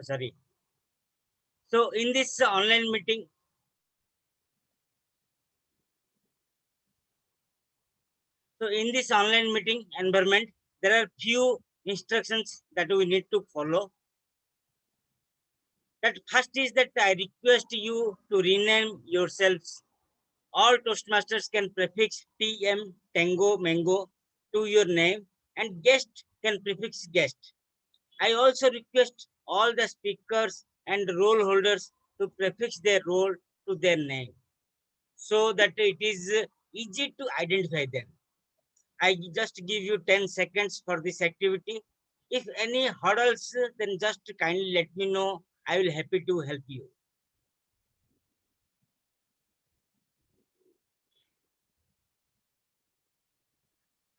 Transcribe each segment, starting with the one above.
Sorry. So in this online meeting, environment, there are few instructions that we need to follow. That first is that I request you to rename yourselves. All Toastmasters can prefix TM, Tango, Mango to your name, and guest can prefix guest. I also request all the speakers and role holders to prefix their role to their name so that it is easy to identify them. I just give you 10 seconds for this activity. If any hurdles, then just kindly let me know. I will happy to help you.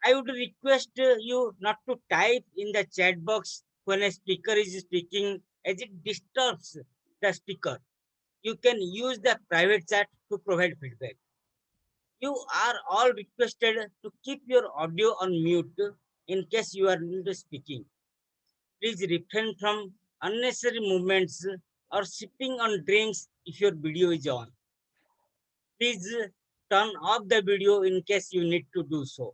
I would request you not to type in the chat box when a speaker is speaking as it disturbs the speaker. You can use the private chat to provide feedback. You are all requested to keep your audio on mute in case you are not speaking. Please refrain from unnecessary movements or sipping on drinks if your video is on. Please turn off the video in case you need to do so.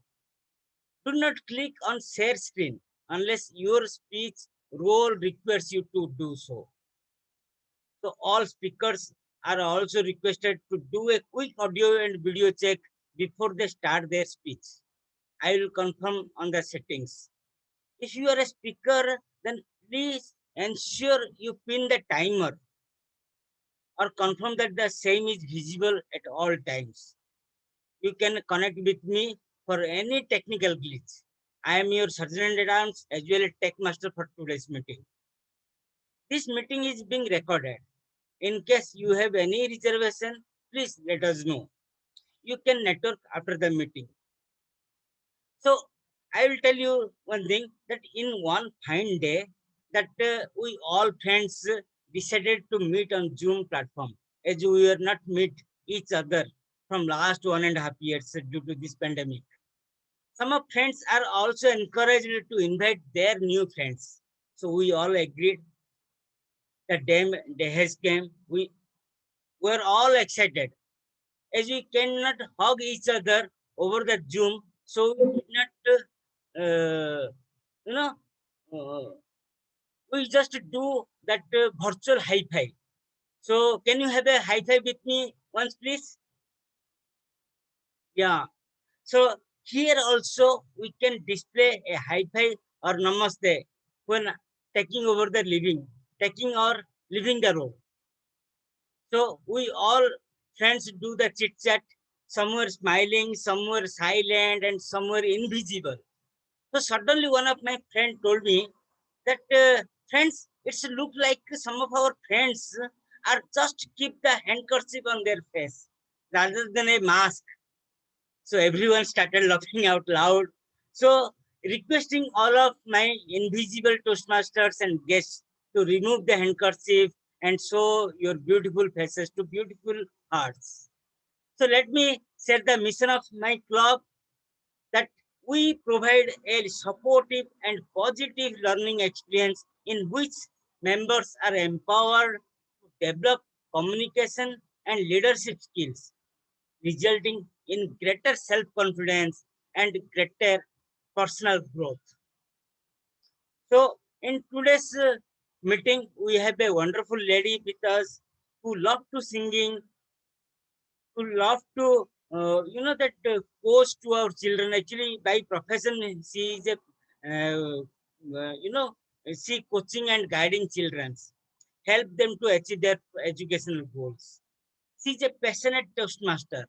Do not click on share screen unless your speech role requires you to do so. So all speakers are also requested to do a quick audio and video check before they start their speech. I will confirm on the settings. If you are a speaker, then please ensure you pin the timer or confirm that the same is visible at all times. You can connect with me for any technical glitch. I am your Sergeant at Arms as well as Tech Master for today's meeting. This meeting is being recorded. In case you have any reservation, please let us know. You can network after the meeting. So I will tell you one thing that in one fine day that we all friends decided to meet on Zoom platform as we were not meet each other from last 1.5 years due to this pandemic. Some of friends are also encouraged to invite their new friends. So we all agreed that day has came. We were all excited as we cannot hug each other over the Zoom. So we did not, you know, uh, we just do that virtual high five. So can you have a high five with me once, please? Yeah. So here also we can display a high five or namaste when taking over the living, taking or living the role. So we all friends do the chit chat. Some were smiling, some were silent, and some were invisible. So suddenly one of my friend told me that friends, it's look like some of our friends are just keep the handkerchief on their face rather than a mask. So everyone started laughing out loud. So requesting all of my invisible Toastmasters and guests to remove the handkerchief and show your beautiful faces to beautiful hearts. So let me share the mission of my club that we provide a supportive and positive learning experience in which members are empowered to develop communication and leadership skills, resulting in greater self confidence and greater personal growth. So, in today's meeting, we have a wonderful lady with us who love to singing, who love to that coach to our children. Actually by profession she is a you know she coaching and guiding children, help them to achieve their educational goals. She is a passionate Toastmaster.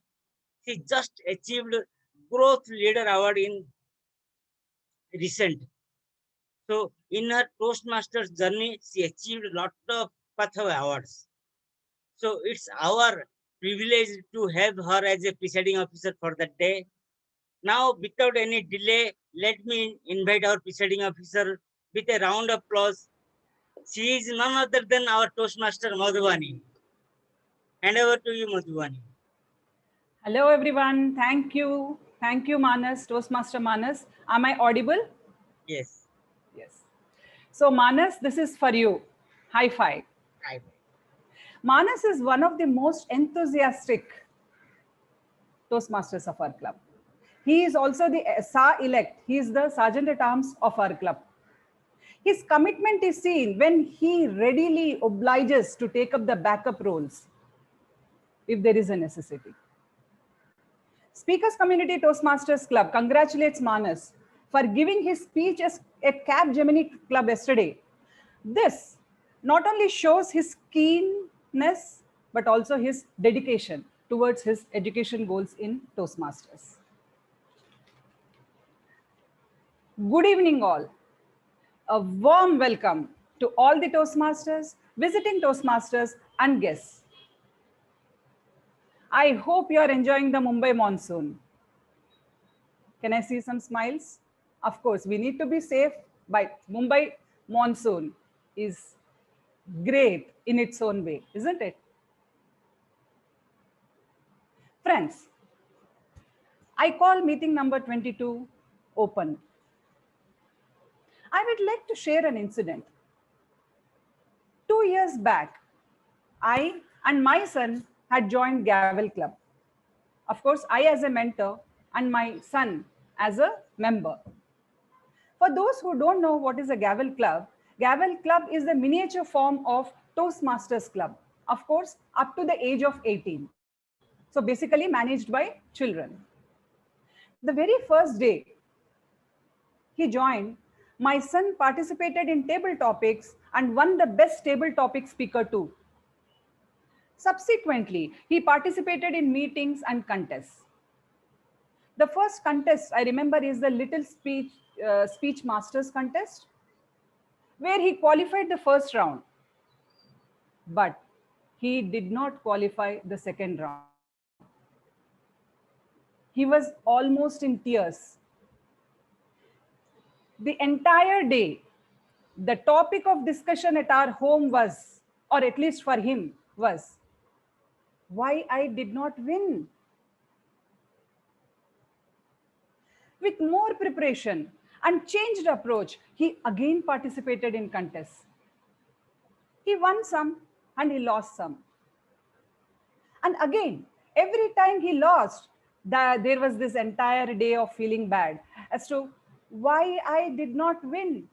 She just achieved growth leader award in recent. So in her Toastmasters journey she achieved a lot of path of awards. So it's our privilege to have her as a presiding officer for the day. Now, without any delay, let me invite our presiding officer with a round of applause. She is none other than our Toastmaster Madhuvani. Hand over to you, Madhuvani. Hello, everyone. Thank you. Thank you, Manas, Toastmaster Manas. Am I audible? Yes. Yes. So Manas, this is for you. High five. I, Manas is one of the most enthusiastic Toastmasters of our club. He is also the SA elect. He is the Sergeant at Arms of our club. His commitment is seen when he readily obliges to take up the backup roles if there is a necessity. Speakers Community Toastmasters Club congratulates Manas for giving his speech at Cap Gemini Club yesterday. This not only shows his keenness, but also his dedication towards his education goals in Toastmasters. Good evening, all. A warm welcome to all the Toastmasters, visiting Toastmasters, and guests. I hope you are enjoying the Mumbai monsoon. Can I see some smiles? Of course, we need to be safe, but Mumbai monsoon is great in its own way, isn't it? Friends, I call meeting number 22 open. I would like to share an incident. 2 years back, I and my son had joined Gavel Club. Of course, I as a mentor and my son as a member. For those who don't know what is a Gavel Club is the miniature form of Toastmasters Club. Of course, up to the age of 18. So basically managed by children. The very first day he joined, my son participated in table topics and won the best table topic speaker too. Subsequently, he participated in meetings and contests. The first contest I remember is the Little Speech Masters contest, where he qualified the first round, but he did not qualify the second round. He was almost in tears. The entire day, the topic of discussion at our home was, or at least for him, was why I did not win. With more preparation and changed approach, he again participated in contests. He won some and he lost some. And again, every time he lost, there was this entire day of feeling bad as to why I did not win.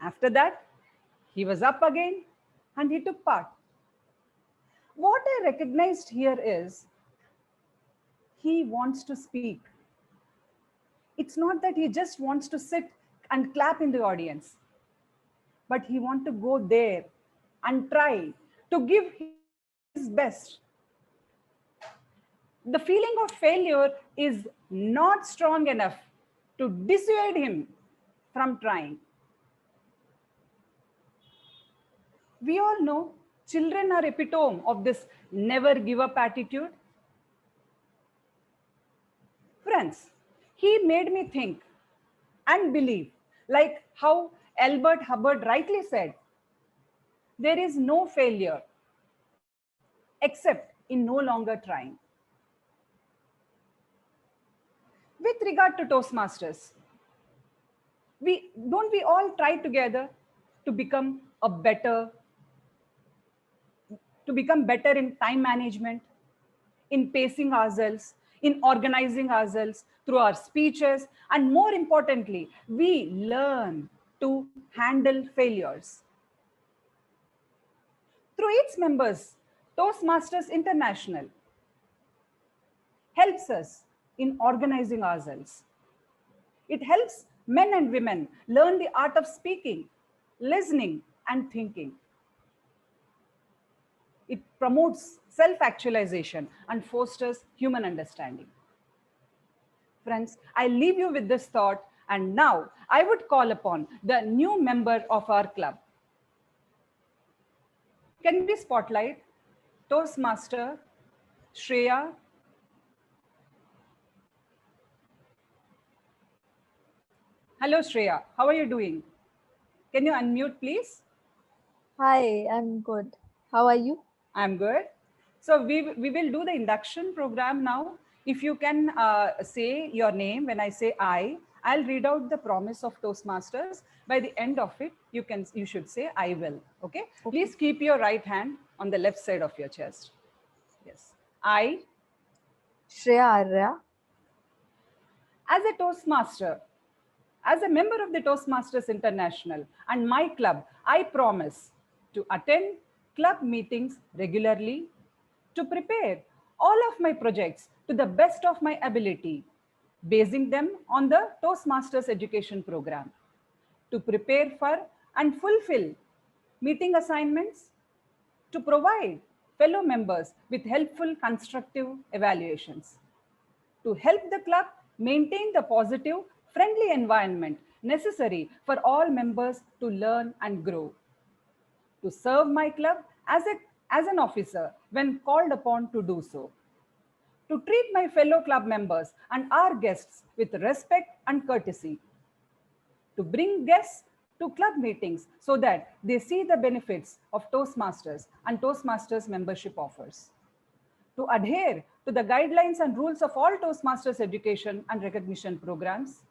After that, he was up again and he took part. What I recognized here is he wants to speak. It's not that he just wants to sit and clap in the audience, but he wants to go there and try to give his best. The feeling of failure is not strong enough to dissuade him from trying. We all know children are epitome of this never give up attitude. Friends, he made me think and believe, like how Albert Hubbard rightly said, there is no failure except in no longer trying. With regard to Toastmasters, we all try together to become a better to become better in time management, in pacing ourselves, in organizing ourselves through our speeches, and more importantly, we learn to handle failures. Through its members, Toastmasters International helps us in organizing ourselves. It helps men and women learn the art of speaking, listening, and thinking. It promotes self actualization and fosters human understanding. Friends, I leave you with this thought, and now I would call upon the new member of our club. Can we spotlight Toastmaster Shreya? Hello, Shreya. How are you doing? Can you unmute, please? Hi, I'm good. How are you? I'm good. So we will do the induction program now. If you can say your name when I say I'll read out the promise of Toastmasters. By the end of it, you should say I will. Okay. Please keep your right hand on the left side of your chest. Yes. I, Shreya Arya, as a Toastmaster, as a member of the Toastmasters International and my club, I promise to attend club meetings regularly, to prepare all of my projects to the best of my ability, basing them on the Toastmasters education program, to prepare for and fulfill meeting assignments, to provide fellow members with helpful constructive evaluations, to help the club maintain the positive, friendly environment necessary for all members to learn and grow, to serve my club as an officer when called upon to do so, to treat my fellow club members and our guests with respect and courtesy, to bring guests to club meetings so that they see the benefits of Toastmasters and Toastmasters membership offers, to adhere to the guidelines and rules of all Toastmasters education and recognition programs,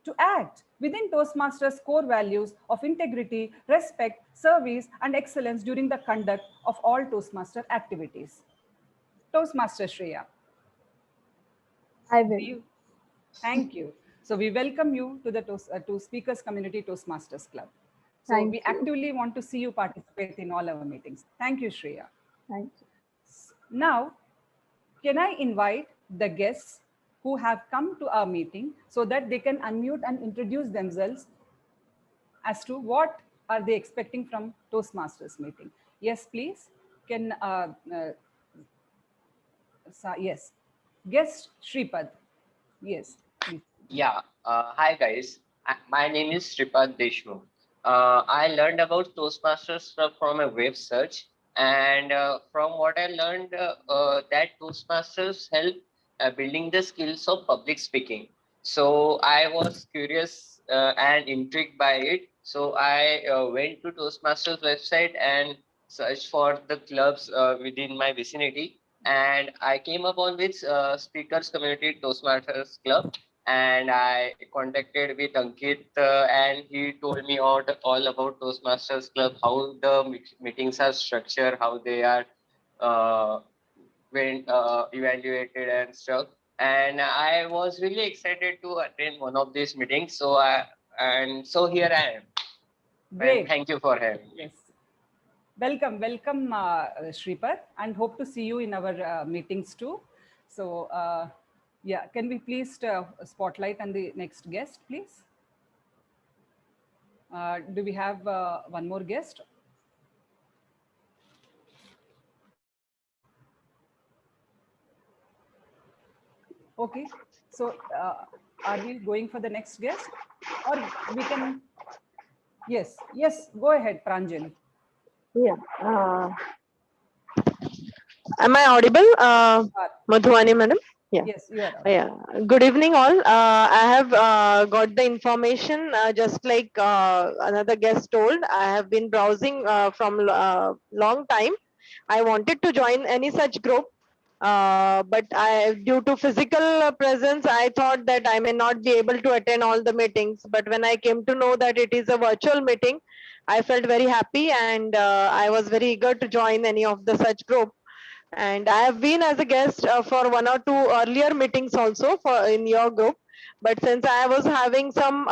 to act within Toastmasters' core values of integrity, respect, service, and excellence during the conduct of all Toastmaster activities. Toastmaster Shreya. I will. Thank you. So we welcome you to the to Speakers Community Toastmasters Club. So Thank we you. actively want to see you participate in all our meetings. Thank you, Shreya. Thank you. Now, can I invite the guests who have come to our meeting so that they can unmute and introduce themselves as to what are they expecting from Toastmasters meeting? Yes, please. Can yes, guest Shripad. Yes, please. Yeah, hi guys. My name is Shripad Deshmukh. I learned about Toastmasters from a web search, and from what I learned, that Toastmasters help building the skills of public speaking. So I was curious and intrigued by it. So I went to Toastmasters website and searched for the clubs within my vicinity, and I came upon with Speakers Community Toastmasters Club, and I contacted with Ankit, and he told me all about Toastmasters Club, how the meetings are structured, how they are when evaluated and stuff. And I was really excited to attend one of these meetings. So here I am. Great. And thank you for having me. Yes. Welcome, welcome, Shripad, and hope to see you in our meetings too. So, yeah, can we please spotlight on the next guest, please? Do we have one more guest? Okay, so are we going for the next guest, or we can? Yes, yes, go ahead, Pranjali. Yeah. Am I audible, Madhuvani madam? Yeah. Yes, you are. Yeah. Good evening, all. I have got the information just like another guest told. I have been browsing from long time. I wanted to join any such group, but due to physical presence, I thought that I may not be able to attend all the meetings. But when I came to know that it is a virtual meeting, I felt very happy, and I was very eager to join any of the such group. And I have been as a guest for one or two earlier meetings also in your group. But since I was having some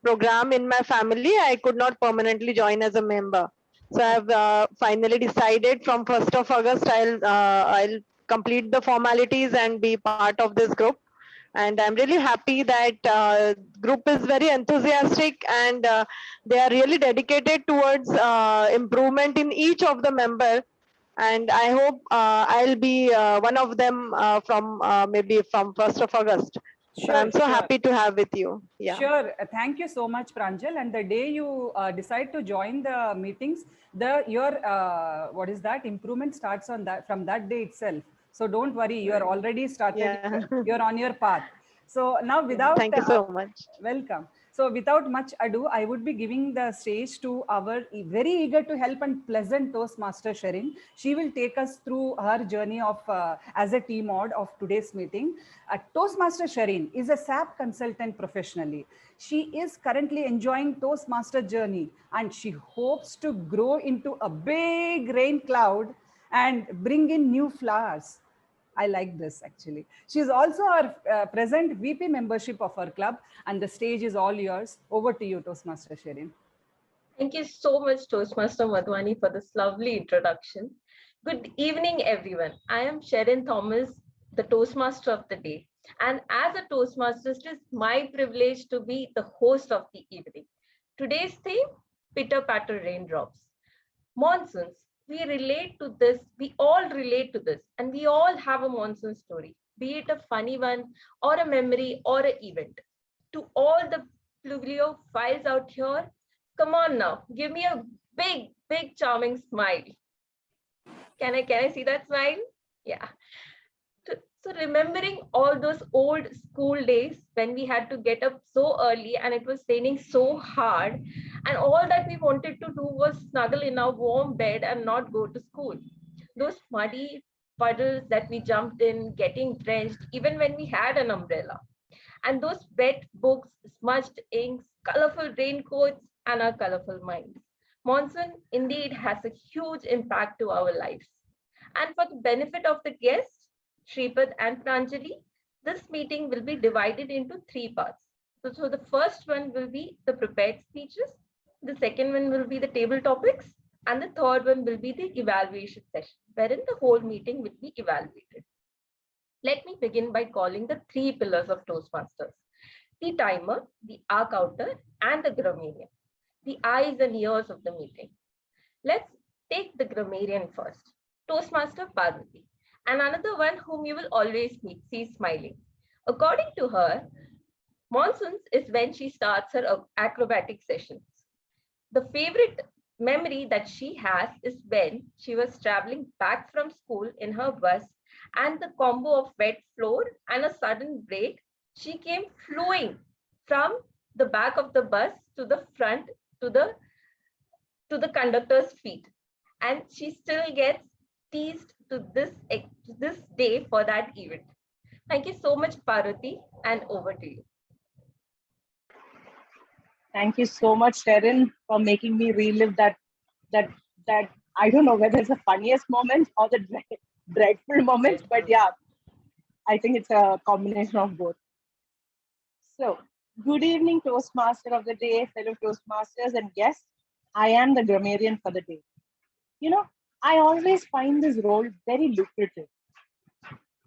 program in my family, I could not permanently join as a member. So I have finally decided from 1st of August, I'll complete the formalities and be part of this group. And I'm really happy that group is very enthusiastic, and they are really dedicated towards improvement in each of the member. And I hope I'll be one of them from maybe from 1st of August. Sure, so I'm so sure. happy to have with you. Yeah. Sure. Thank you so much, Pranjal. And the day you decide to join the meetings, your what is that improvement starts on that from that day itself. So don't worry, you are already started. Yeah. You're on your path. So now, without Thank you so much. welcome. So without much ado, I would be giving the stage to our very eager to help and pleasant Toastmaster Sherin. She will take us through her journey of as a team mod of today's meeting. Toastmaster Sherin is a SAP consultant professionally. She is currently enjoying Toastmaster journey and she hopes to grow into a big rain cloud and bring in new flowers. I like this actually. She is also our present VP membership of our club, and the stage is all yours. Over to you, Toastmaster Sherin. Thank you so much, Toastmaster Madhwani, for this lovely introduction. Good evening, everyone. I am Sherin Thomas, the Toastmaster of the day. And as a Toastmaster, it is my privilege to be the host of the evening. Today's theme, pitter-patter raindrops. Monsoons. We relate to this, we all relate to this, and we all have a monsoon story, be it a funny one or a memory or an event. To all the Pluglio-philes out here, come on now, give me a big charming smile. Can I see that smile? Yeah. So remembering all those old school days when we had to get up so early and it was raining so hard, and all that we wanted to do was snuggle in our warm bed and not go to school. Those muddy puddles that we jumped in, getting drenched, even when we had an umbrella. And those wet books, smudged inks, colorful raincoats, and our colorful minds. Monsoon indeed has a huge impact to our lives. And for the benefit of the guests, Shripad and Pranjali, this meeting will be divided into 3 parts. So the first one will be the prepared speeches, the second one will be the table topics, and the third one will be the evaluation session, wherein the whole meeting will be evaluated. Let me begin by calling the 3 pillars of Toastmasters: the timer, the R counter, and the grammarian, the eyes and ears of the meeting. Let's take the grammarian first, Toastmaster Parvati, and another one whom you will always see smiling. According to her, monsoons is when she starts her acrobatic sessions. The favorite memory that she has is when she was traveling back from school in her bus, and the combo of wet floor and a sudden break, she came flowing from the back of the bus to the front to the conductor's feet, and she still gets teased to this day for that event. Thank you so much, Parvati, and over to you. Thank you so much, Sherin, for making me relive that I don't know whether it's the funniest moment or the dreadful moment, but yeah, I think it's a combination of both. So, good evening, Toastmaster of the day, fellow Toastmasters and guests. I am the grammarian for the day. You know, I always find this role very lucrative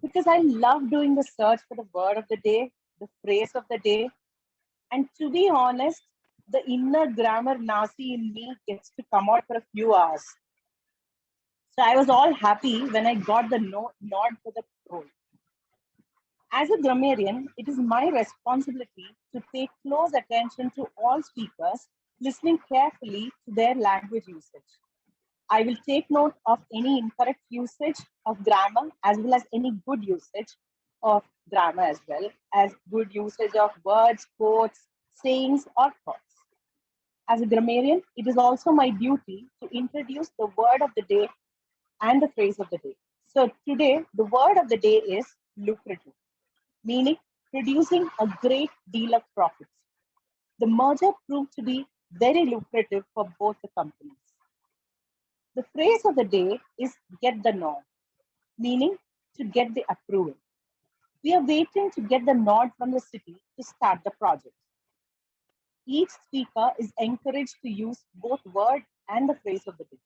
because I love doing the search for the word of the day, the phrase of the day, and to be honest, the inner grammar Nasi in me gets to come out for a few hours. So I was all happy when I got the nod for the role. As a grammarian, it is my responsibility to pay close attention to all speakers, listening carefully to their language usage. I will take note of any incorrect usage of grammar as well as any good usage of grammar, as well as good usage of words, quotes, sayings, or thoughts. As a grammarian, it is also my duty to introduce the word of the day and the phrase of the day. So today, the word of the day is lucrative, meaning producing a great deal of profits. The merger proved to be very lucrative for both the companies. The phrase of the day is get the nod, meaning to get the approval. We are waiting to get the nod from the city to start the project. Each speaker is encouraged to use both word and the phrase of the day.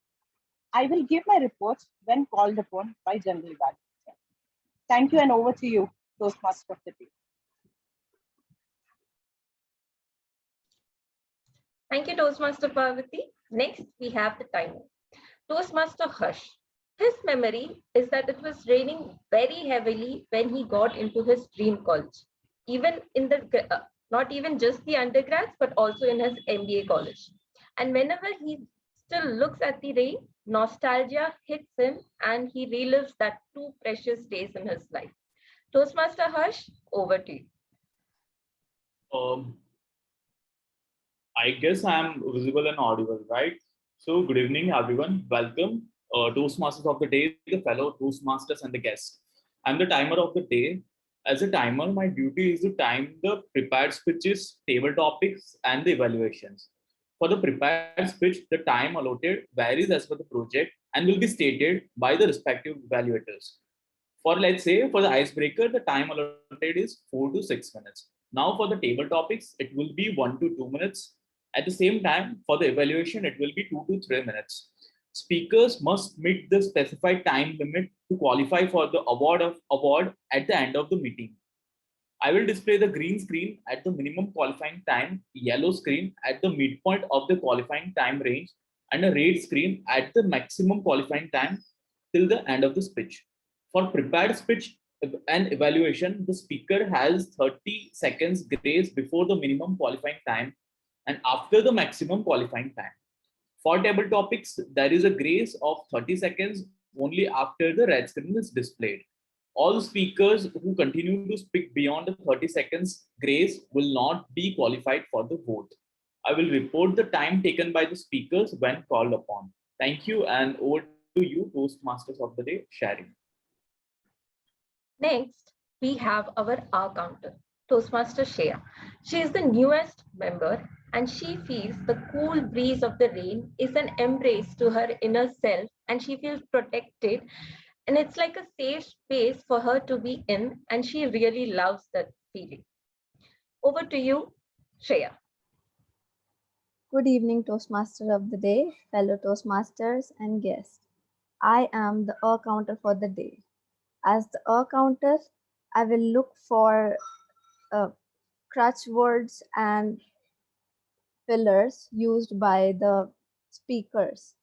I will give my reports when called upon by General Evaluator. Thank you, and over to you, Toastmaster of the day. Thank you, Toastmaster Parvati. Next, we have the timer. Toastmaster Harsh. His memory is that it was raining very heavily when he got into his dream college, even in the not even just the undergrads, but also in his MBA college. And whenever he still looks at the rain, nostalgia hits him and he relives that 2 precious days in his life. Toastmaster Harsh, over to you. I guess I'm visible and audible, right? So, good evening, everyone. Welcome, Toastmasters of the day, the fellow Toastmasters and the guests. I'm the timer of the day. As a timer, my duty is to time the prepared speeches, table topics, and the evaluations. For the prepared speech, the time allotted varies as per the project and will be stated by the respective evaluators. For let's say for the icebreaker, the time allotted is 4 to 6 minutes. Now for the table topics, it will be 1 to 2 minutes. At the same time, for the evaluation, it will be 2 to 3 minutes. Speakers must meet the specified time limit to qualify for the award at the end of the meeting. I will display the green screen at the minimum qualifying time, yellow screen at the midpoint of the qualifying time range, and a red screen at the maximum qualifying time till the end of the speech. For prepared speech and evaluation, the speaker has 30 seconds grace before the minimum qualifying time and after the maximum qualifying time. For table topics, there is a grace of 30 seconds only after the red screen is displayed. All speakers who continue to speak beyond the 30 seconds grace will not be qualified for the vote. I will report the time taken by the speakers when called upon. Thank you, and over to you, Toastmasters of the day, sharing. Next, we have our R counter, Toastmaster Shreya. She is the newest member and she feels the cool breeze of the rain is an embrace to her inner self and she feels protected and it's like a safe space for her to be in and she really loves that feeling. Over to you, Shreya. Good evening, Toastmaster of the day, fellow Toastmasters and guests. I am the counter for the day. As the counter, I will look for crutch words and fillers used by the speakers.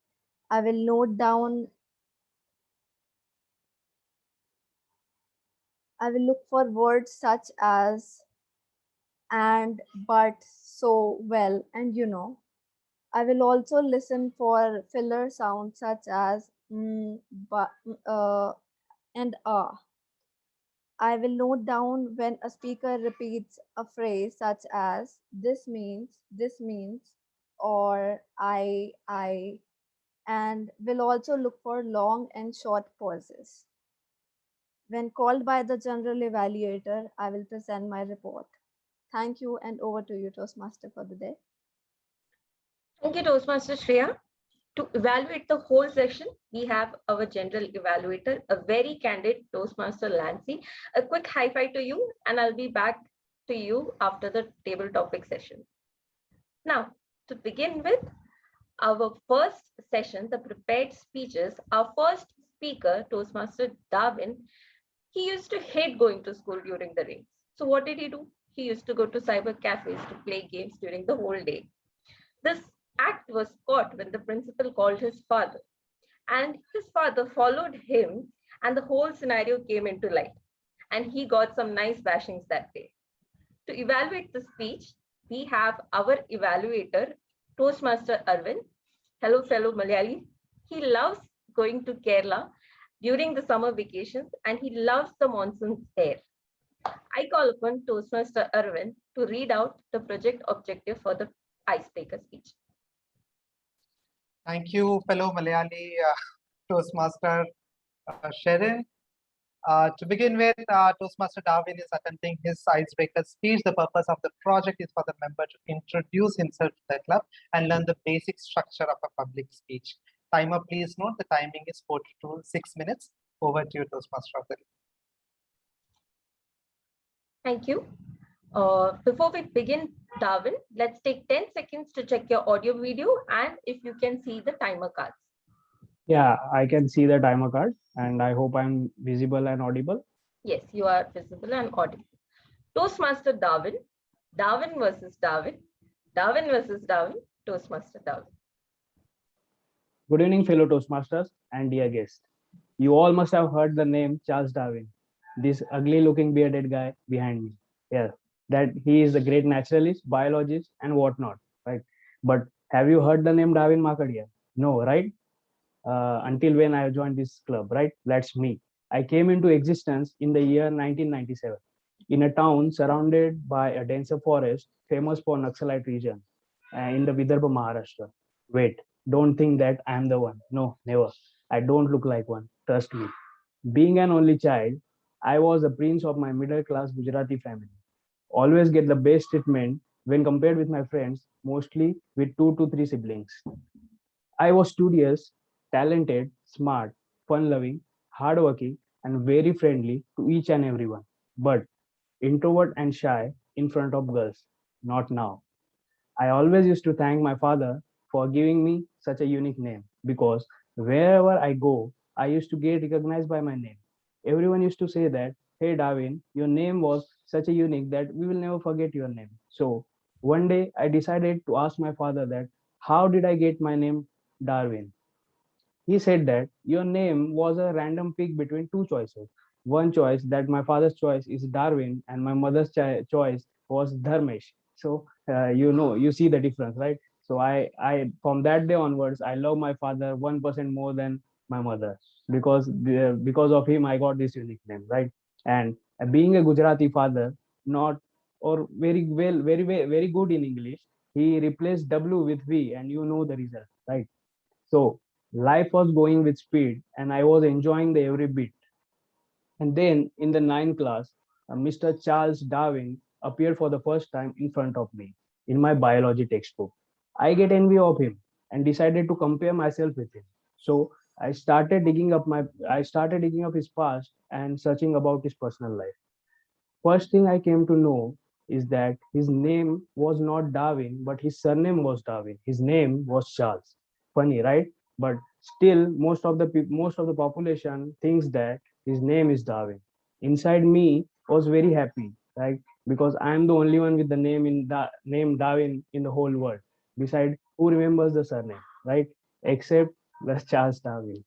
I will note down. I will look for words such as and, but, so, well, and you know. I will also listen for filler sounds such as but, and I will note down when a speaker repeats a phrase such as this means, or I, and will also look for long and short pauses. When called by the general evaluator, I will present my report. Thank you, and over to you, Toastmaster, for the day. Thank you, Toastmaster Shreya. To evaluate the whole session, we have our general evaluator, a very candid Toastmaster Lancy. A quick high five to you, and I'll be back to you after the table topic session. Now, to begin with, our first session, the prepared speeches, our first speaker, Toastmaster Darwin, he used to hate going to school during the rains. So what did he do? He used to go to cyber cafes to play games during the whole day. This act was caught when the principal called his father, and his father followed him, and the whole scenario came into light, and he got some nice bashings that day. To evaluate the speech, we have our evaluator, Toastmaster Arvind. Hello, fellow Malayali. He loves going to Kerala during the summer vacations, and he loves the monsoon air. I call upon Toastmaster Arvind to read out the project objective for the icebreaker speech. Thank you, fellow Malayali Toastmaster Sharon. To begin with, Toastmaster Darwin is attempting his icebreaker speech. The purpose of the project is for the member to introduce himself to the club and learn the basic structure of a public speech. Timer, please note the timing is 4 to 6 minutes. Over to you, Toastmaster of the day. Thank you. Before we begin, Darwin, let's take 10 seconds to check your audio video and if you can see the timer cards. Yeah, I can see the timer card and I hope I'm visible and audible. Yes, you are visible and audible. Toastmaster Darwin, Darwin versus Darwin, Darwin versus Darwin, Toastmaster Darwin. Good evening, fellow Toastmasters and dear guests. You all must have heard the name Charles Darwin, this ugly looking bearded guy behind me. Yeah, that he is a great naturalist, biologist and whatnot, right? But have you heard the name Darwin Makadia? No, right? Until when I joined this club, right? That's me. I came into existence in the year 1997 in a town surrounded by a denser forest famous for Naxalite region. in the Vidarbha, Maharashtra. Wait, don't think that I am the one. No, never. I don't look like one. Trust me. Being an only child, I was a prince of my middle class Gujarati family. Always get the best treatment when compared with my friends, mostly with 2 to 3 siblings. I was studious, talented, smart, fun loving, hardworking, and very friendly to each and everyone. But introvert and shy in front of girls. Not now. I always used to thank my father for giving me such a unique name because wherever I go, I used to get recognized by my name. Everyone used to say that, hey, Darwin, your name was such a unique that we will never forget your name. So one day I decided to ask my father that, how did I get my name Darwin? He said that your name was a random pick between two choices. One choice, that my father's choice is Darwin, and my mother's choice was Dharmesh. So you see the difference, right? So I from that day onwards, I love my father 1% more than my mother because of him, I got this unique name, right? And being a Gujarati father, not or very good in English, he replaced W with V, and you know the result, right? So life was going with speed, and I was enjoying the every bit. And then in the ninth class, Mr. Charles Darwin appeared for the first time in front of me in my biology textbook. I get envy of him and decided to compare myself with him. So I started digging up his past and searching about his personal life. First thing I came to know is that his name was not Darwin, but his surname was Darwin. His name was Charles. Funny, right? But still, most of the population thinks that his name is Darwin. Inside me was very happy, right? Because I am the only one with the name Darwin in the whole world. Beside, who remembers the surname, right? Except the Charles Darwin.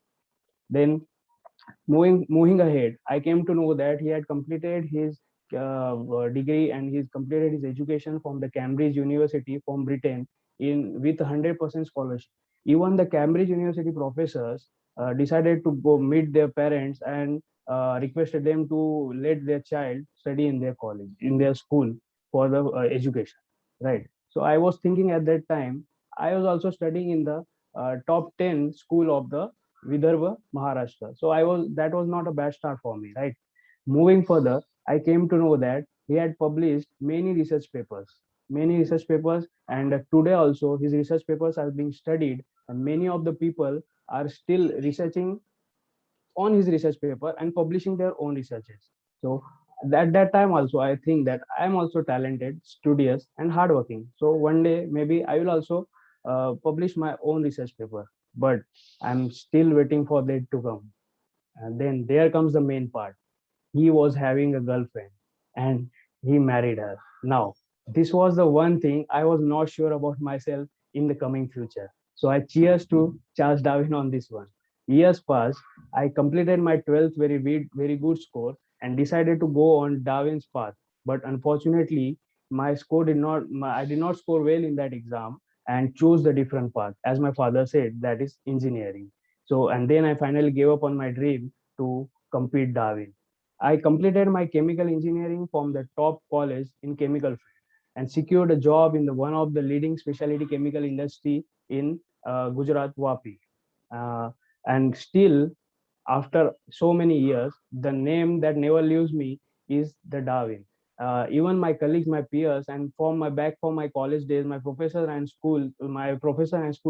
Then moving ahead, I came to know that he had completed his degree and he's completed his education from the Cambridge University from Britain in with 100% scholarship. Even the Cambridge University professors decided to go meet their parents and requested them to let their child study in their college, in their school for the education, right? So I was thinking at that time, I was also studying in the top 10 school of the Vidarbha, Maharashtra. So that was not a bad start for me, right? Moving further, I came to know that he had published many research papers, and today also his research papers are being studied, and many of the people are still researching on his research paper and publishing their own researches. So at that time also, I think that I am also talented, studious, and hardworking. So one day maybe I will also publish my own research paper, but I'm still waiting for that to come. And then there comes the main part. He was having a girlfriend and he married her. Now, this was the one thing I was not sure about myself in the coming future. So I cheers to Charles Darwin on this one. Years passed. I completed my 12th very good score and decided to go on Darwin's path. But unfortunately, I did not score well in that exam and chose the different path. As my father said, that is engineering. So, and then I finally gave up on my dream to compete Darwin. I completed my chemical engineering from the top college in chemical field and secured a job in one of the leading specialty chemical industry in Gujarat, Vapi. Uh, and still, after so many years, the name that never leaves me is the Darwin. Even my colleagues, my peers, and from my college days, my professor and school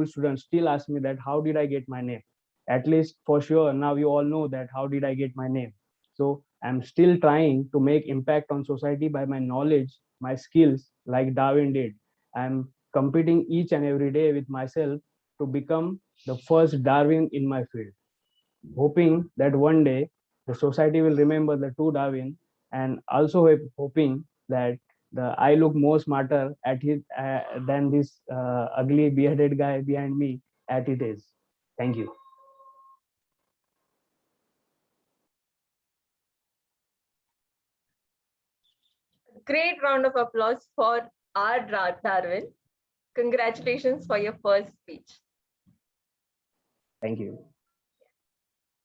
students still ask me that how did I get my name? At least for sure, now you all know that how did I get my name. So I'm still trying to make impact on society by my knowledge, my skills, like Darwin did. I'm competing each and every day with myself to become the first Darwin in my field, hoping that one day the society will remember the two Darwin, and also hoping that I look more smarter than this ugly bearded guy behind me at it is. Thank you. Great round of applause for our Darwin. Congratulations for your first speech. Thank you.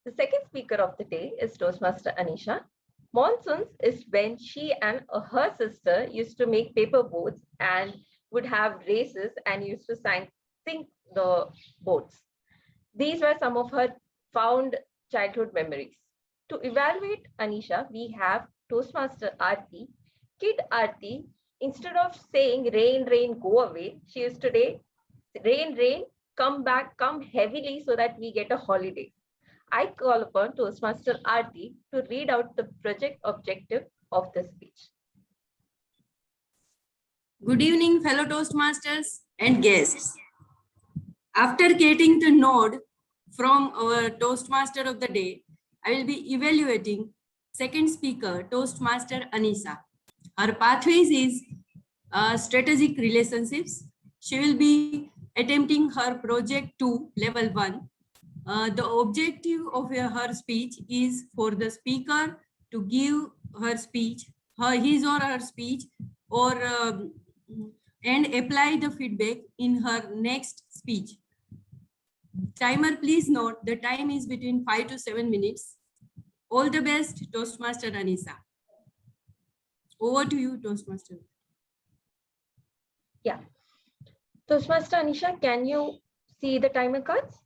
The second speaker of the day is Toastmaster Anisha. Monsoons is when she and her sister used to make paper boats and would have races and used to sink the boats. These were some of her fond childhood memories. To evaluate Anisha, we have Toastmaster Aarti. Kid Aarti, instead of saying rain, rain, go away, she used to say rain, rain, come back, come heavily so that we get a holiday. I call upon Toastmaster Aarti to read out the project objective of the speech. Good evening, fellow Toastmasters and guests. After getting to know from our Toastmaster of the day, I will be evaluating second speaker, Toastmaster Anisa. Her pathways is strategic relationships. She will be attempting her project 2, level 1. The objective of her speech is for the speaker to give her speech, his or her speech, or and apply the feedback in her next speech. Timer, please note the time is between 5 to 7 minutes. All the best, Toastmaster Anisa. Over to you, Toastmaster. Yeah. Toastmaster Anisha, can you see the timer cards?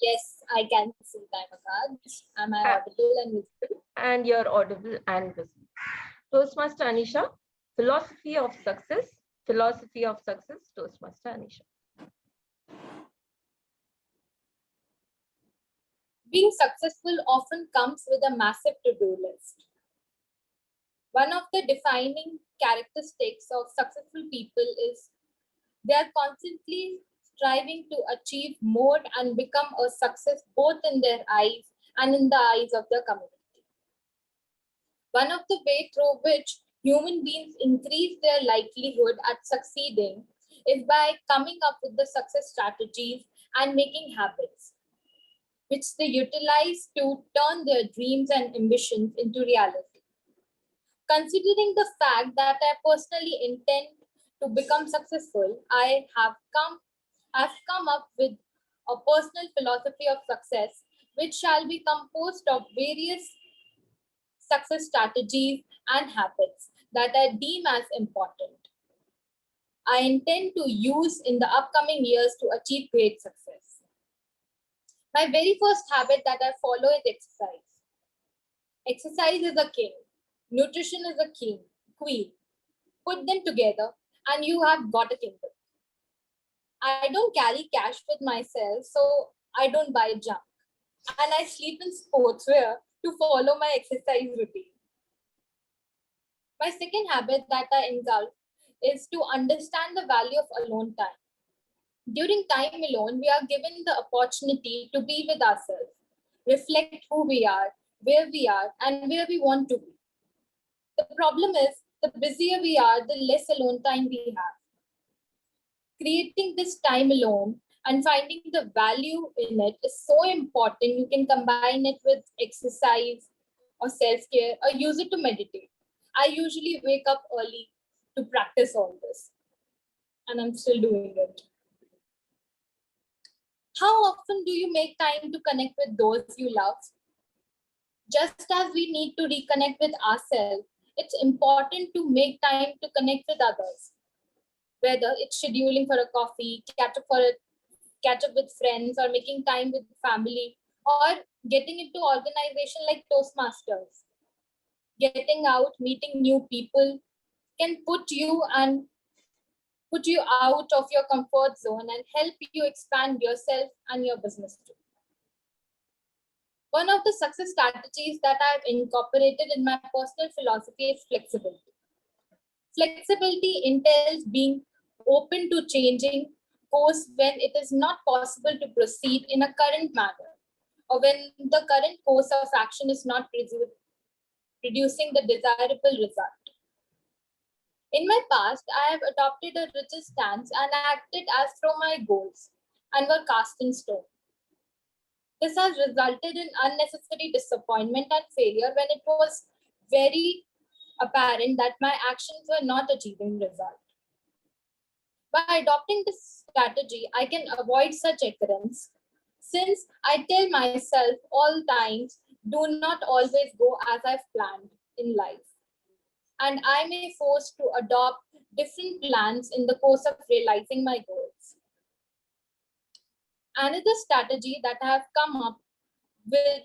Yes, I can see timer cards. Am I audible and visible? And you're audible and visible. Toastmaster Anisha, philosophy of success. Philosophy of success, Toastmaster Anisha. Being successful often comes with a massive to-do list. One of the defining characteristics of successful people is they are constantly striving to achieve more and become a success both in their eyes and in the eyes of the community. One of the ways through which human beings increase their likelihood at succeeding is by coming up with the success strategies and making habits, which they utilize to turn their dreams and ambitions into reality. Considering the fact that I personally intend to become successful, I have come up with a personal philosophy of success, which shall be composed of various success strategies and habits that I deem as important. I intend to use in the upcoming years to achieve great success. My very first habit that I follow is exercise. Exercise is a king. Nutrition is a queen. Put them together and you have got a kingdom. I don't carry cash with myself, so I don't buy junk. And I sleep in sportswear to follow my exercise routine. My second habit that I engulf is to understand the value of alone time. During time alone, we are given the opportunity to be with ourselves, reflect who we are, where we are, and where we want to be. The problem is, the busier we are, the less alone time we have. Creating this time alone and finding the value in it is so important. You can combine it with exercise or self-care or use it to meditate. I usually wake up early to practice all this, and I'm still doing it. How often do you make time to connect with those you love? Just as we need to reconnect with ourselves, it's important to make time to connect with others. Whether it's scheduling for a coffee, catch up with friends, or making time with family, or getting into organization like Toastmasters. Getting out, meeting new people can put you out of your comfort zone and help you expand yourself and your business too. One of the success strategies that I've incorporated in my personal philosophy is flexibility. Flexibility entails being open to changing course when it is not possible to proceed in a current manner, or when the current course of action is not producing the desirable result. In my past, I have adopted a rigid stance and acted as though my goals and were cast in stone. This has resulted in unnecessary disappointment and failure when it was very apparent that my actions were not achieving result. By adopting this strategy, I can avoid such occurrence since I tell myself all times, do not always go as I've planned in life. And I may force to adopt different plans in the course of realizing my goals. Another strategy that I have come up with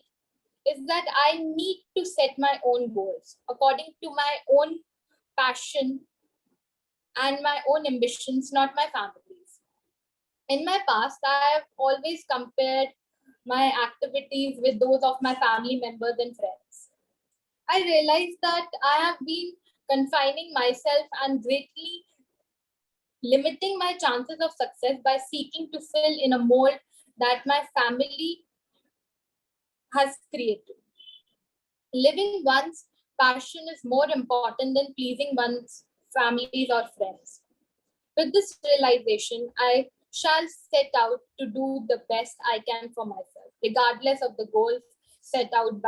is that I need to set my own goals according to my own passion and my own ambitions, not my family's. In my past, I have always compared my activities with those of my family members and friends. I realized that I have been confining myself and greatly limiting my chances of success by seeking to fill in a mold that my family has created. Living one's passion is more important than pleasing one's families or friends. With this realization, I shall set out to do the best I can for myself, regardless of the goals set out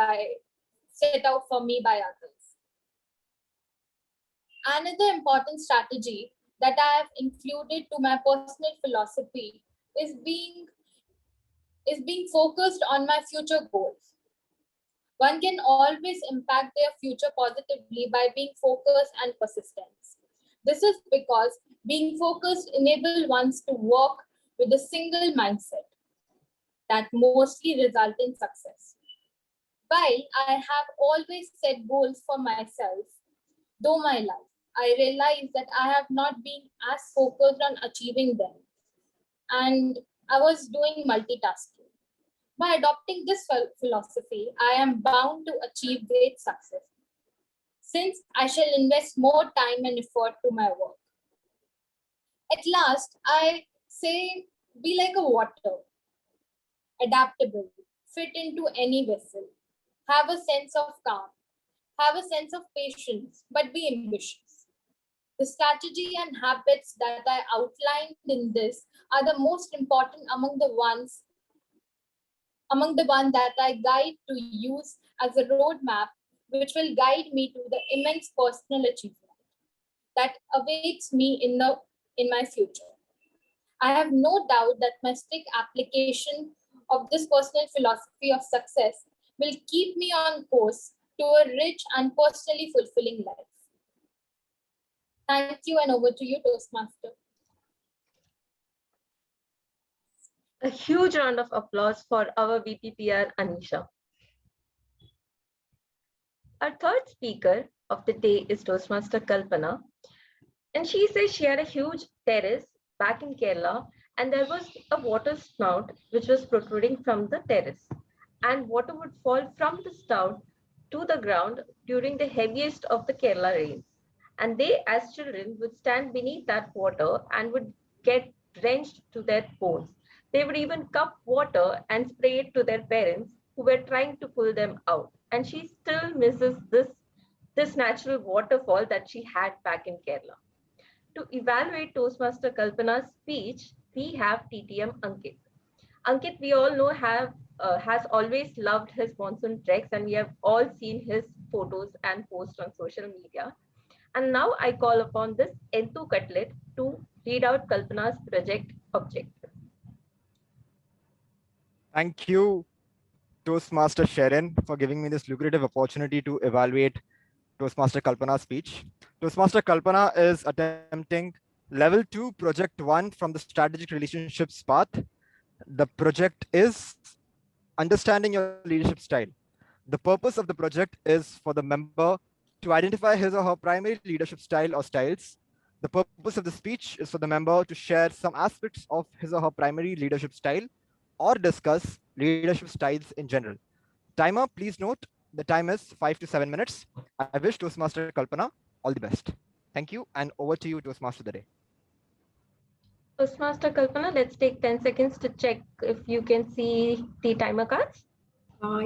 for me by others. Another important strategy that I have included to my personal philosophy is being focused on my future goals. One can always impact their future positively by being focused and persistent. This is because being focused enables one to work with a single mindset that mostly result in success. While I have always set goals for myself, though my life, I realize that I have not been as focused on achieving them, and I was doing multitasking. By adopting this philosophy, I am bound to achieve great success, since I shall invest more time and effort to my work. At last, I say be like a water, adaptable, fit into any vessel, have a sense of calm, have a sense of patience, but be ambitious. The strategy and habits that I outlined in this are the most important among the ones that I guide to use as a roadmap, which will guide me to the immense personal achievement that awaits me in my future. I have no doubt that my strict application of this personal philosophy of success will keep me on course to a rich and personally fulfilling life. Thank you, and over to you, Toastmaster. A huge round of applause for our VPPR, Anisha. Our third speaker of the day is Toastmaster Kalpana. And she says she had a huge terrace back in Kerala, and there was a water spout which was protruding from the terrace. And water would fall from the spout to the ground during the heaviest of the Kerala rains. And they, as children, would stand beneath that water and would get drenched to their bones. They would even cup water and spray it to their parents who were trying to pull them out. And she still misses this natural waterfall that she had back in Kerala. To evaluate Toastmaster Kalpana's speech, we have TTM Ankit. Ankit, we all know, has always loved his monsoon treks, and we have all seen his photos and posts on social media. And now I call upon this Entu Cutlet to read out Kalpana's project objective. Thank you, Toastmaster Sharon, for giving me this lucrative opportunity to evaluate Toastmaster Kalpana's speech. Toastmaster Kalpana is attempting level 2 project 1 from the strategic relationships path. The project is understanding your leadership style. The purpose of the project is for the member to identify his or her primary leadership style or styles. The purpose of the speech is for the member to share some aspects of his or her primary leadership style or discuss leadership styles in general. Timer, please note, the time is 5 to 7 minutes. I wish Toastmaster Kalpana all the best. Thank you, and over to you, Toastmaster of the day. Toastmaster Kalpana, let's take 10 seconds to check if you can see the timer cards.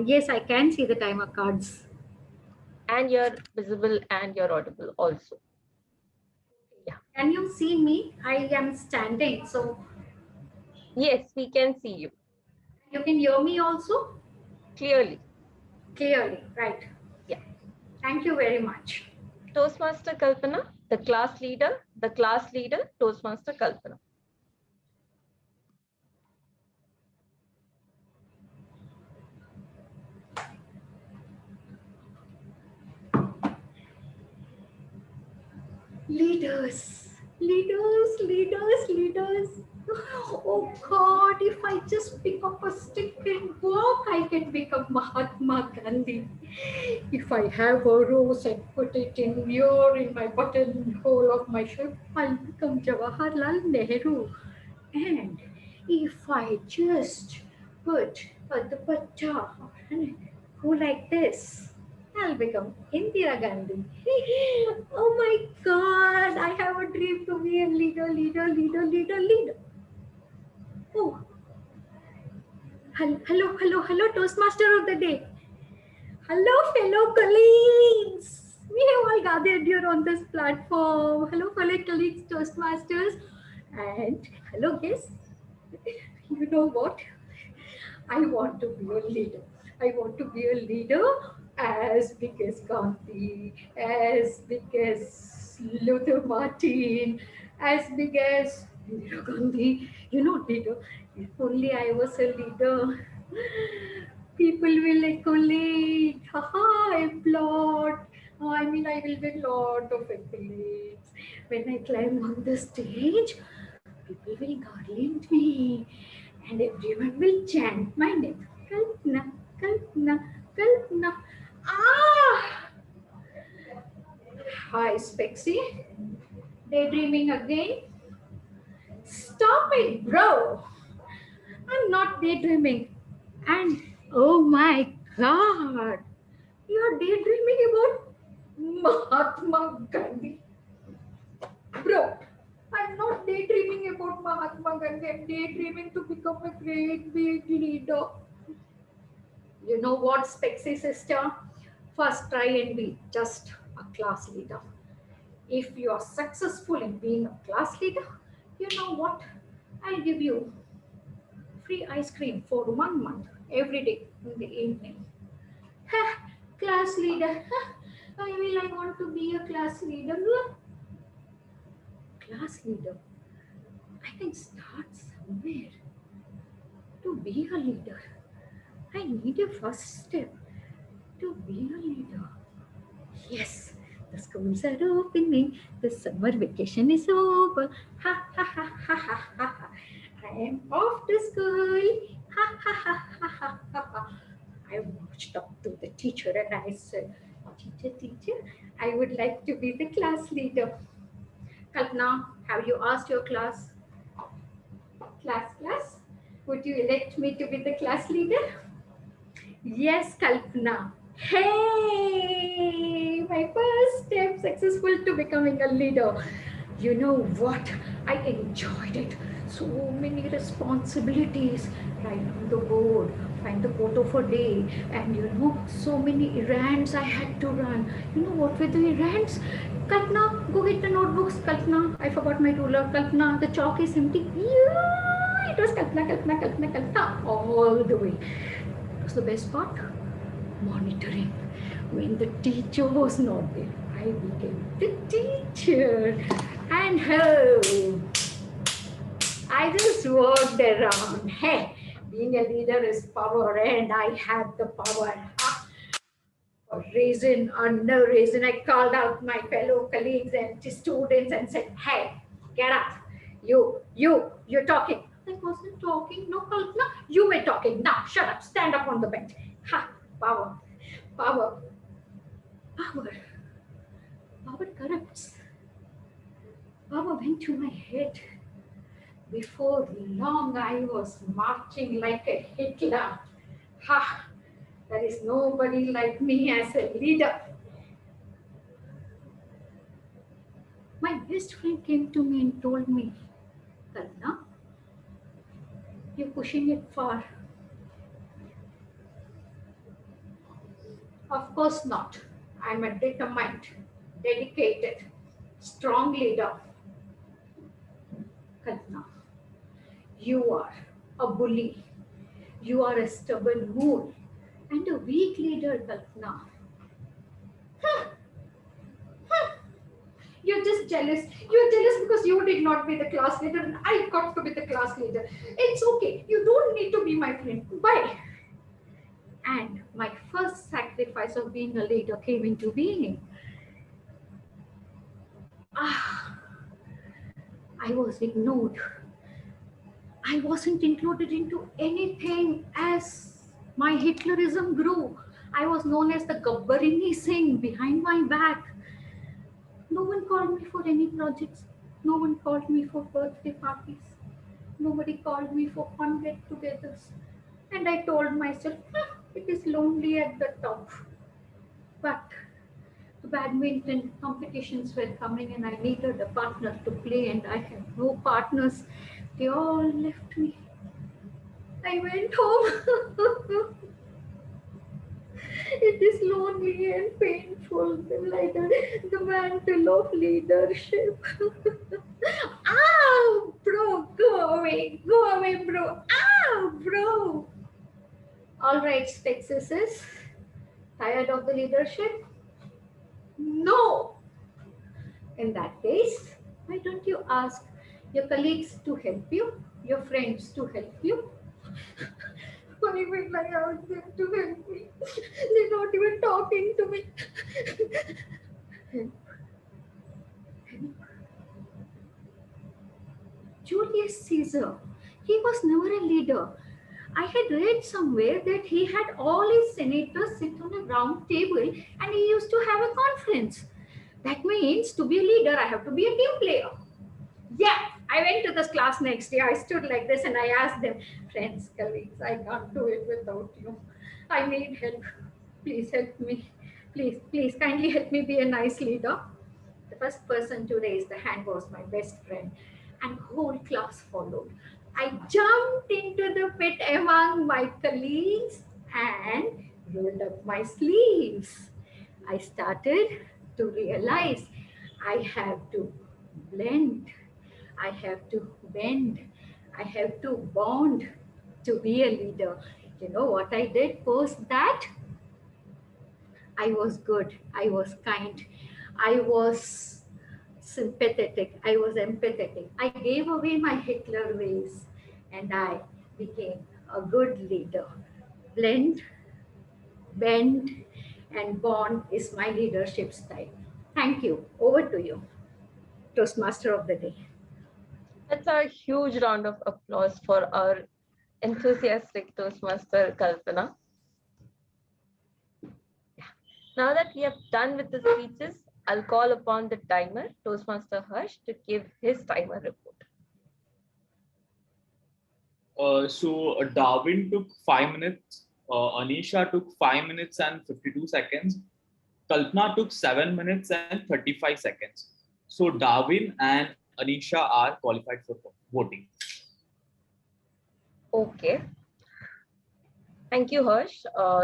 Yes, I can see the timer cards. And you're visible and you're audible also. Yeah. Can you see me? I am standing, so. Yes, we can see you. You can hear me also? Clearly. Clearly, right. Yeah. Thank you very much. Toastmaster Kalpana, the class leader, Toastmaster Kalpana. Leaders, leaders, leaders, leaders. Oh God, if I just pick up a stick and walk, I can become Mahatma Gandhi. If I have a rose and put it in here in my buttonhole of my shirt, I'll become Jawaharlal Nehru. And if I just put a dupatta and go like this, I'll become Indira Gandhi. Oh my God, I have a dream to be a leader, leader, leader, leader, leader. Oh, hello, hello, hello, Toastmaster of the day. Hello, fellow colleagues. We have all gathered here on this platform. Hello, fellow colleagues, Toastmasters, and hello, guests. You know what? I want to be a leader. I want to be a leader as big as Gandhi, as big as Luther Martin, as big as Indira Gandhi. You know, leader. If only I was a leader, people will accolade. Haha, applaud. I mean, I will get a lot of accolades. When I climb on the stage, people will garland me and everyone will chant my name. Kalpana, Kalpana, Kalpana. Ah! Hi, Spexy. Daydreaming again? Stop it, bro. I'm not daydreaming. And oh my God, you're daydreaming about Mahatma Gandhi. Bro, I'm not daydreaming about Mahatma Gandhi. I'm daydreaming to become a great big leader. You know what, Spexy sister? First try and be just a class leader. If you are successful in being a class leader, you know what? I'll give you free ice cream for 1 month every day in the evening. Ha, class leader. Ha, I want to be a class leader. Class leader. I can start somewhere. To be a leader, I need a first step to be a leader. Yes, the schools are opening, the summer vacation is over. Ha ha ha ha ha ha ha. I am off to school. Ha ha ha ha ha ha ha. I marched up to the teacher and I said, teacher, I would like to be the class leader. Kalpana, have you asked your class? Class, would you elect me to be the class leader? Yes, Kalpana. Hey, my first step successful to becoming a leader. You know what? I enjoyed it. So many responsibilities. Write on the board, find the quote of a day, and you know, so many errands I had to run. You know what were the errands? Kalpana, go get the notebooks. Kalpana, I forgot my ruler. Kalpana, the chalk is empty. Yeah, it was Kalpana, all the way. What was the best part? Monitoring. When the teacher was not there, I became the teacher. And I just worked around. Hey, being a leader is power, and I had the power. For reason or no reason, I called out my fellow colleagues and students and said, hey, get up. You're talking. I wasn't talking. No, Kalpana, you were talking. Now, shut up. Stand up on the bench. Ha, power. Power corrupts. Power went to my head. Before long, I was marching like a Hitler. Ha! There is nobody like me as a leader. My best friend came to me and told me, Kalpana, you're pushing it far. Of course not. I'm a determined, dedicated, strong leader. Kalpana, you are a bully. You are a stubborn mule and a weak leader, Kalpana. You're just jealous. You're jealous because you did not be the class leader and I got to be the class leader. It's okay. You don't need to be my friend. Bye. And my first sacrifice of being a leader came into being. I was ignored. I wasn't included into anything as my Hitlerism grew. I was known as the Gabbarini Singh behind my back. No one called me for any projects. No one called me for birthday parties. Nobody called me for fun get-togethers. And I told myself, it is lonely at the top. But the badminton competitions were coming and I needed a partner to play and I had no partners. They all left me. I went home. It is lonely and painful, like the mantle of leadership. Ow, bro, go away, bro. Ow, bro. All right, Spexes, tired of the leadership? No. In that case, why don't you ask your colleagues to help you, your friends to help you? Why will I ask them to help me? They're not even talking to me. Help. Julius Caesar, he was never a leader. I had read somewhere that he had all his senators sit on a round table and he used to have a conference. That means to be a leader, I have to be a team player. Yeah, I went to this class next day. I stood like this and I asked them, friends, colleagues, I can't do it without you. I need help. Please help me. Please, kindly help me be a nice leader. The first person to raise the hand was my best friend, and whole class followed. I jumped into the pit among my colleagues and rolled up my sleeves. I started to realize I have to blend, I have to bend, I have to bond to be a leader. You know what I did post that? I was good, I was kind, I was sympathetic, I was empathetic. I gave away my Hitler ways and I became a good leader. Blend, bend, and bond is my leadership style. Thank you. Over to you, Toastmaster of the day. That's a huge round of applause for our enthusiastic Toastmaster Kalpana. Now that we have done with the speeches, I'll call upon the timer, Toastmaster Harsh, to give his timer report. So Darwin took 5 minutes, Anisha took 5 minutes and 52 seconds, Kalpana took 7 minutes and 35 seconds. So Darwin and Anisha are qualified for voting. Okay. Thank you, Harsh.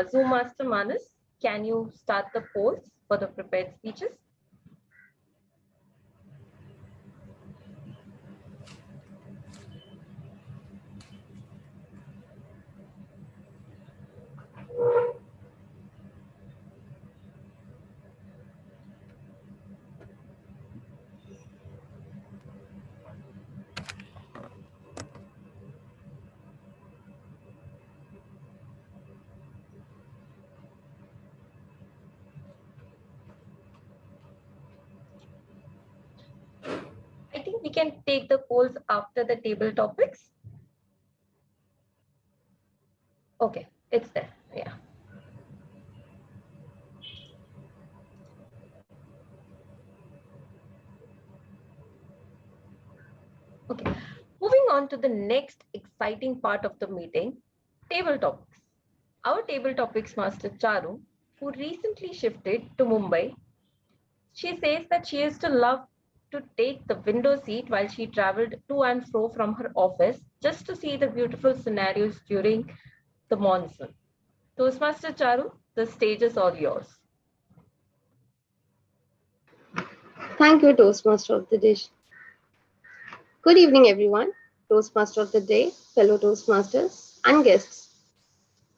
Zoom Master Manas, can you start the polls for the prepared speeches? I think we can take the polls after the table topics. Okay, it's there. Yeah. Okay, moving on to the next exciting part of the meeting, table topics. Our table topics master Charu, who recently shifted to Mumbai, she says that she used to love to take the window seat while she traveled to and fro from her office just to see the beautiful scenarios during the monsoon. Toastmaster Charu, the stage is all yours. Thank you, Toastmaster of the day. Good evening, everyone. Toastmaster of the day, fellow Toastmasters and guests.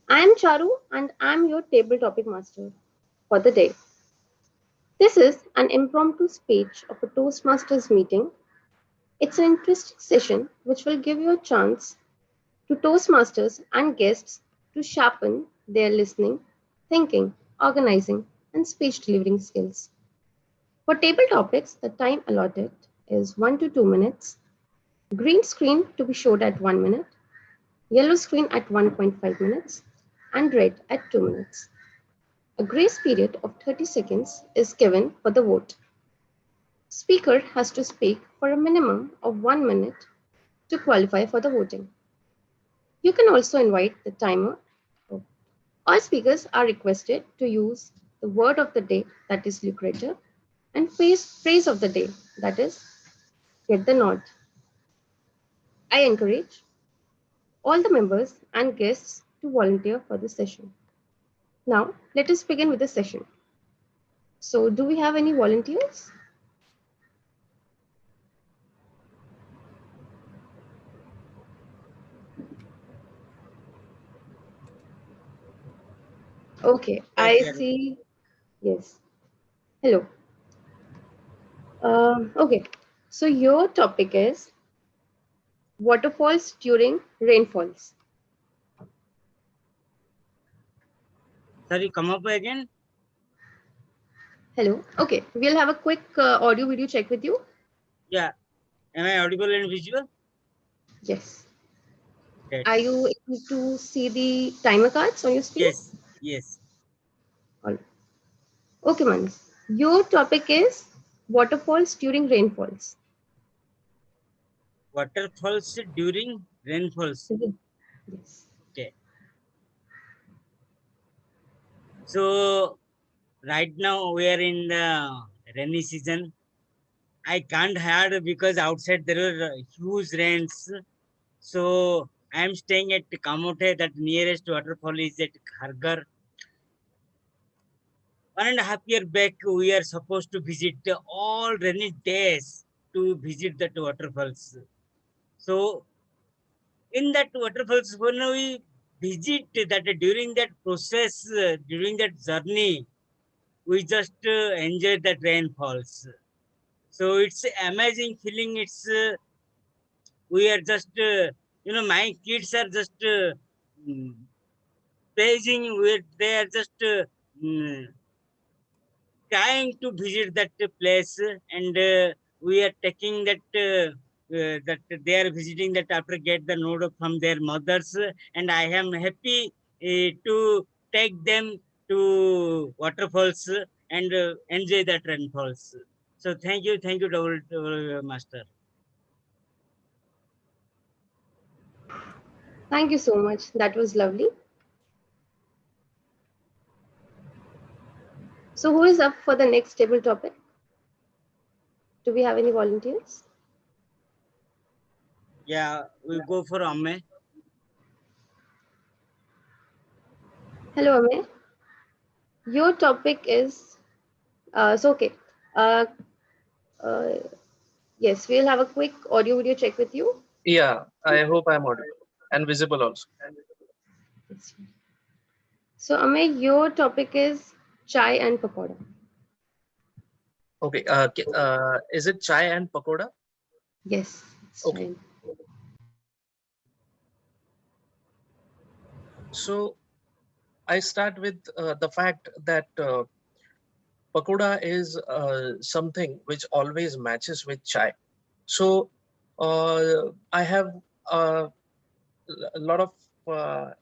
I am Charu and I am your table topic master for the day. This is an impromptu speech of a Toastmasters meeting. It's an interesting session which will give you a chance to Toastmasters and guests to sharpen their listening, thinking, organizing, and speech delivering skills. For table topics, the time allotted is 1 to 2 minutes. Green screen to be showed at 1 minute, yellow screen at 1.5 minutes, and red at 2 minutes. A grace period of 30 seconds is given for the vote. Speaker has to speak for a minimum of 1 minute to qualify for the voting. You can also invite the timer. All speakers are requested to use the word of the day, that is lucrative, and phrase of the day, that is get the nod. I encourage all the members and guests to volunteer for this session. Now, let us begin with the session. So, do we have any volunteers? Okay, I see. Yes. Hello. Okay, so your topic is waterfalls during rainfalls. Sorry, come up again. Hello. Okay, we'll have a quick audio video check with you. Yeah. Am I audible and visual? Yes. Great. Are you able to see the timer cards on your screen? Yes. Yes. All right. Okay, Manas. Your topic is waterfalls during rainfalls. Waterfalls during rainfalls. Yes. Okay. So right now we are in the rainy season. I can't hide because outside there are huge rains. So I am staying at Kamote, that nearest waterfall is at Khargar. 1.5 years back, we are supposed to visit all rainy days to visit that waterfalls. So in that waterfalls, when we visit that, during that process, during that journey, we just enjoy that rainfalls. So it's amazing feeling. It's we are just my kids are just praising. They are just trying to visit that place, and we are taking that. That they are visiting that after get the note from their mothers, and I am happy to take them to waterfalls and enjoy that rainfalls. So thank you, double master. Thank you so much. That was lovely. So who is up for the next table topic? Do we have any volunteers? Yeah, we go for Amme. Hello, Ame. Your topic is, okay. Yes, we'll have a quick audio video check with you. Yeah, I hope I'm audible and visible also. So, Ame, your topic is chai and pakoda. Okay, is it chai and pakoda? Yes. Okay. So, I start with the fact that pakoda is something which always matches with chai. So, I have a lot of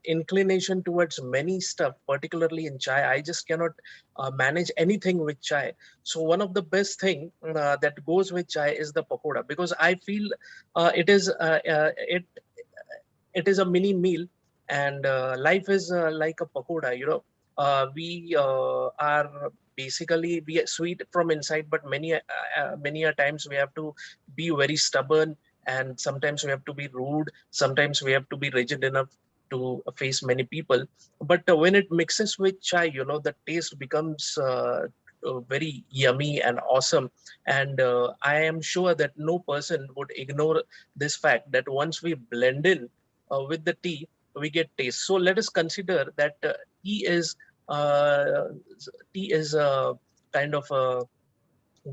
inclination towards many stuff, particularly in chai. I just cannot manage anything with chai. So one of the best thing that goes with chai is the pakoda, because I feel it is a mini meal, and life is like a pakoda. We are basically we are sweet from inside, but many a times we have to be very stubborn, and sometimes we have to be rude, sometimes we have to be rigid enough to face many people. But when it mixes with chai, the taste becomes very yummy and awesome. And I am sure that no person would ignore this fact that once we blend in with the tea, we get taste. So let us consider that tea is a kind of a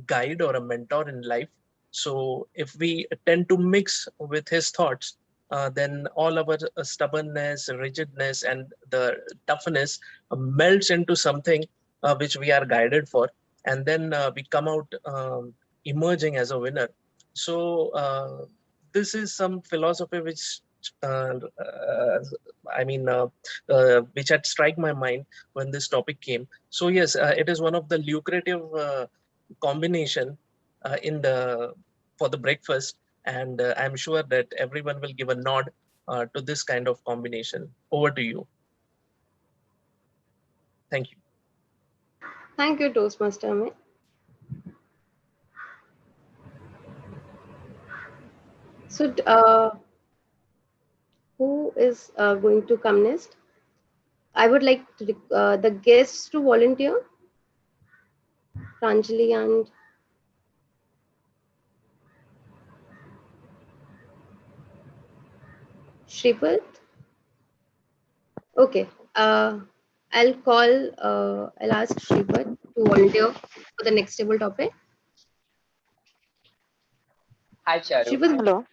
guide or a mentor in life. So if we tend to mix with his thoughts, then all our stubbornness, rigidness, and the toughness melts into something which we are guided for. and then we come out emerging as a winner. So this is some philosophy which which had struck my mind when this topic came. So yes, it is one of the lucrative combination for the breakfast, and I'm sure that everyone will give a nod to this kind of combination. Over to you. Thank you. Thank you, Toastmaster Amit. So, who is going to come next? I would like to, the guests to volunteer. Pranjali and Shripad. Okay. I'll ask Shripad to volunteer for the next table topic. Hi, Charu. Shripad, hello.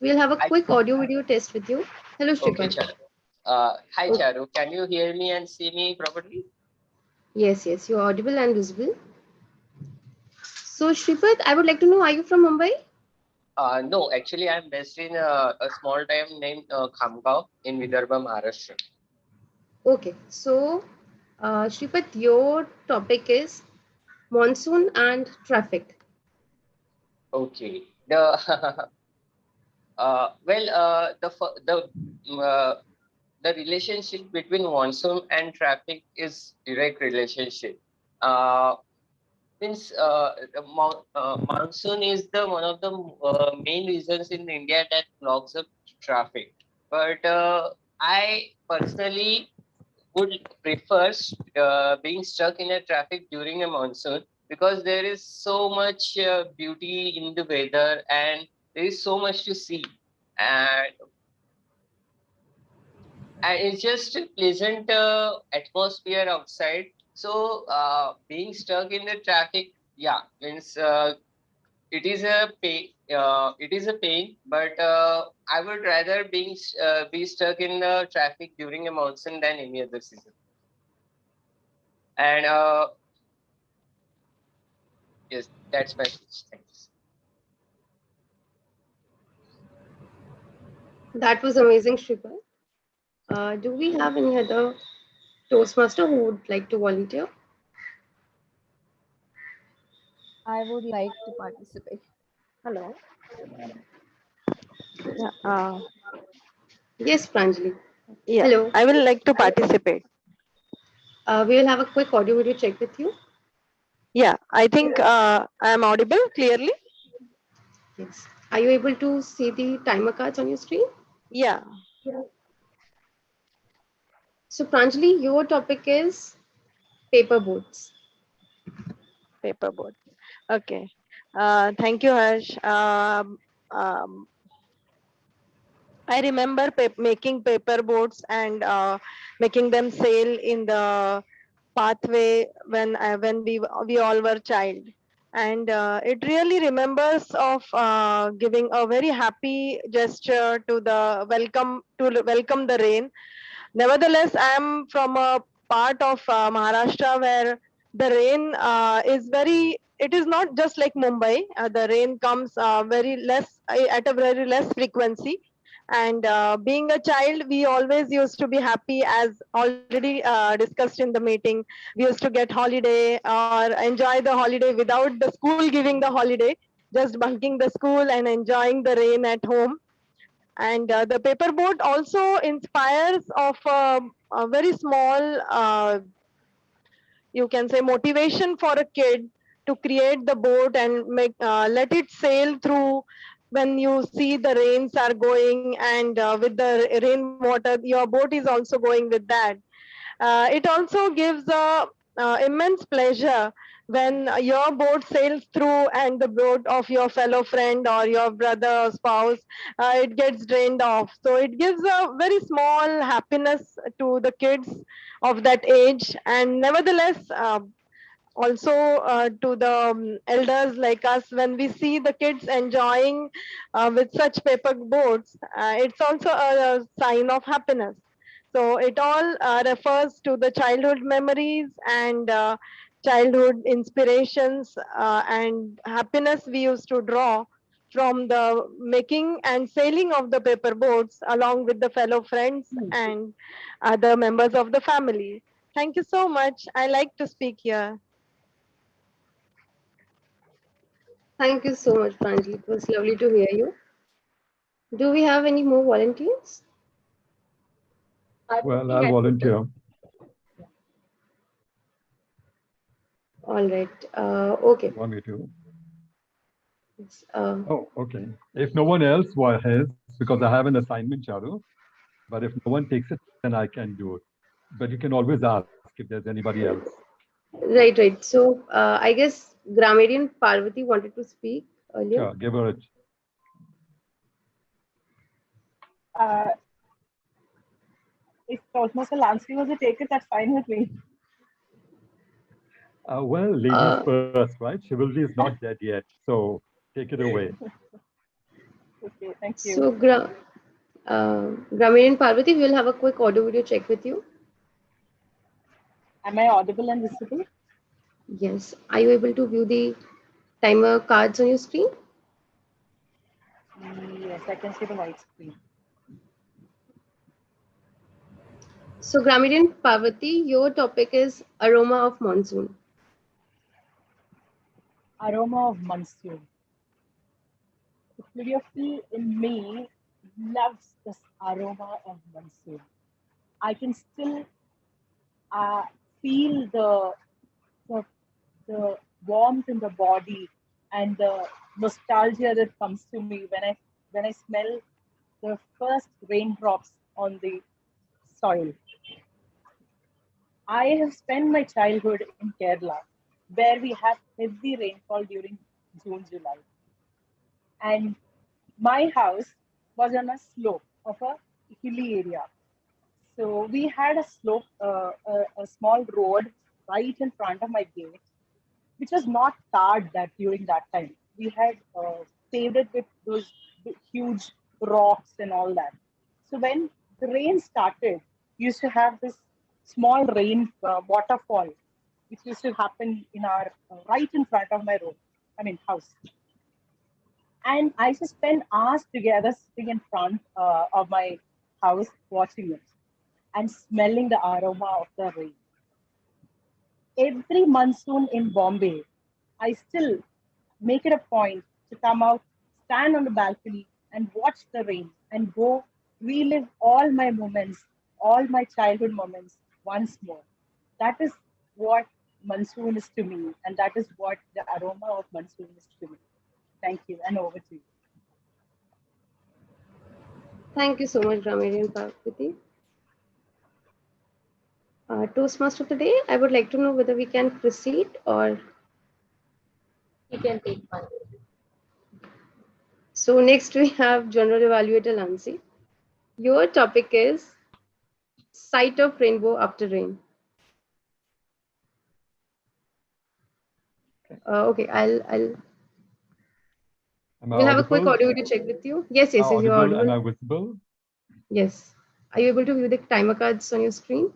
We'll have a quick audio video test with you. Hello, Okay, Shripad. Charu. Hi, Oh. Charu. Can you hear me and see me properly? Yes, you're audible and visible. So, Shripad, I would like to know, are you from Mumbai? No, actually, I'm based in a small town named Khamgaon in Vidarbha, Maharashtra. Okay, so Shripad, your topic is monsoon and traffic. Okay. The the relationship between monsoon and traffic is direct relationship. Since the monsoon is the one of the main reasons in India that clogs up traffic. But I personally would prefer being stuck in a traffic during a monsoon, because there is so much beauty in the weather and there is so much to see, and it's just a pleasant atmosphere outside. So being stuck in the traffic, yeah, means it is a pain. It is a pain, but I would rather be stuck in the traffic during a monsoon than any other season. And yes, that's my speech. Thanks. That was amazing, Shripad. Do we have any other Toastmaster who would like to volunteer? I would like to participate. Hello. Yeah, yes, Pranjali. Yeah, Hello. I will like to participate. We will have a quick audio video check with you. Yeah, I think I am audible clearly. Yes. Are you able to see the timer cards on your screen? Yeah. So, Pranjali, your topic is paper boats. Paper boat. Okay. Thank you, Harsh. I remember making paper boats and making them sail in the pathway when we all were child, and it really remembers of giving a very happy gesture to the welcome the rain. Nevertheless, I am from a part of Maharashtra where the rain is very. It is not just like Mumbai. The rain comes very less at a very less frequency. And being a child, we always used to be happy, as already discussed in the meeting. We used to get holiday or enjoy the holiday without the school giving the holiday, just bunking the school and enjoying the rain at home. And the paper boat also inspires of a very small you can say motivation for a kid to create the boat and make let it sail through when you see the rains are going, and with the rainwater your boat is also going with that. It also gives a immense pleasure when your boat sails through and the boat of your fellow friend or your brother or spouse, it gets drained off. So it gives a very small happiness to the kids of that age. And nevertheless, also to the elders like us, when we see the kids enjoying with such paper boats, it's also a sign of happiness. So it all refers to the childhood memories and childhood inspirations and happiness we used to draw from the making and sailing of the paper boats along with the fellow friends and other members of the family. Thank you so much. I like to speak here. Thank you so much, Pranjali. It was lovely to hear you. Do we have any more volunteers? Well, I'll volunteer. All right. Okay. Want me to? Uh, Oh, okay. If no one else has, because I have an assignment, Charu, but if no one takes it, then I can do it. But you can always ask if there's anybody else. right, right. So I guess grammarian Parvati wanted to speak earlier. Sure, give her a If Toastmaster Lansky was to take it, that's fine with me. well, ladies first, right? Chivalry is not dead yet, so take it away. Okay, thank you. So grammarian Parvati, we will have a quick audio video check with you. Am I audible and visible? Yes. Are you able to view the timer cards on your screen? Yes, I can see the white screen. So grammarian Parvati, your topic is aroma of monsoon. Aroma of monsoon. The curiosity in me loves this aroma of monsoon. I can still feel the warmth in the body and the nostalgia that comes to me when I smell the first raindrops on the soil. I have spent my childhood in Kerala, where we have heavy rainfall during June, July. And my house was on a slope of a hilly area. So we had a slope, a small road right in front of my gate, which was not tarred during that time. We had paved it with those huge rocks and all that. So when the rain started, we used to have this small rain waterfall, which used to happen in our right in front of my house. And I used to spend hours together sitting in front of my house watching it and smelling the aroma of the rain. Every monsoon in Bombay, I still make it a point to come out, stand on the balcony and watch the rain and go relive all my moments, all my childhood moments once more. That is what monsoon is to me, and that is what the aroma of monsoon is to me. Thank you, and over to you. Thank you so much, grammarian Parvati. Toastmaster of the day, I would like to know whether we can proceed or You can take one. So next we have General Evaluator Lancy. Your topic is sight of rainbow after rain. Okay, we'll have a quick audio to check with you. Yes, you're audible. Am I visible? Yes. Are you able to view the timer cards on your screen?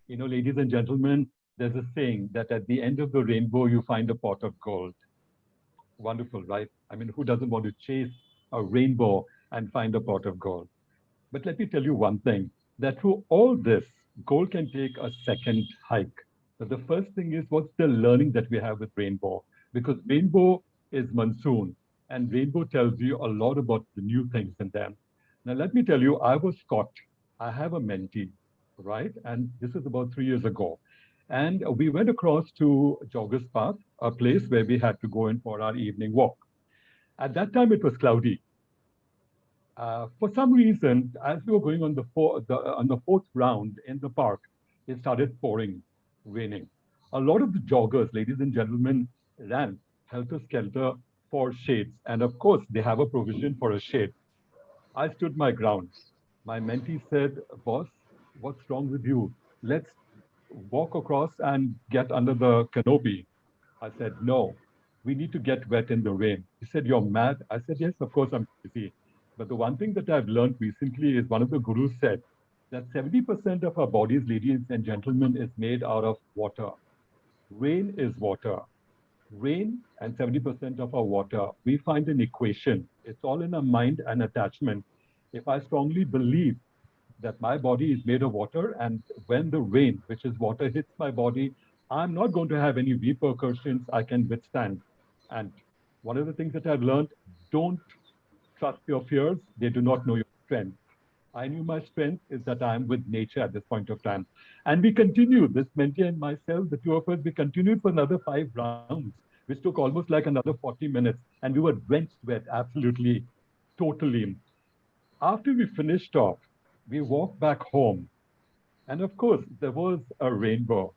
You know, ladies and gentlemen, there's a saying that at the end of the rainbow, you find a pot of gold. Wonderful, right? I mean, who doesn't want to chase a rainbow and find a pot of gold? But let me tell you one thing, that through all this, gold can take a second hike. So the first thing is, what's the learning that we have with rainbow? Because rainbow is monsoon, and rainbow tells you a lot about the new things in them. Now, let me tell you, I was caught. I have a mentee, right? And this is about 3 years ago. And we went across to Joggers Path, a place where we had to go in for our evening walk. At that time, it was cloudy. For some reason, as we were going on the fourth round in the park, it started pouring, raining. A lot of the joggers, ladies and gentlemen, ran helter-skelter for shades. And of course, they have a provision for a shade. I stood my ground. My mentee said, boss, what's wrong with you? Let's walk across and get under the canopy. I said, no, we need to get wet in the rain. He said, you're mad? I said, yes, of course I'm busy. But the one thing that I've learned recently is one of the gurus said that 70% of our bodies, ladies and gentlemen, is made out of water. Rain is water. Rain and 70% of our water, we find an equation. It's all in our mind and attachment. If I strongly believe that my body is made of water, and when the rain, which is water, hits my body, I'm not going to have any repercussions I can withstand. And one of the things that I've learned, don't trust your fears. They do not know your strength. I knew my strength is that I am with nature at this point of time. And we continued, this mentee and myself, the two of us, we continued for another 5 rounds, which took almost like another 40 minutes. And we were drenched wet, absolutely, totally. After we finished off, we walked back home. And of course, there was a rainbow.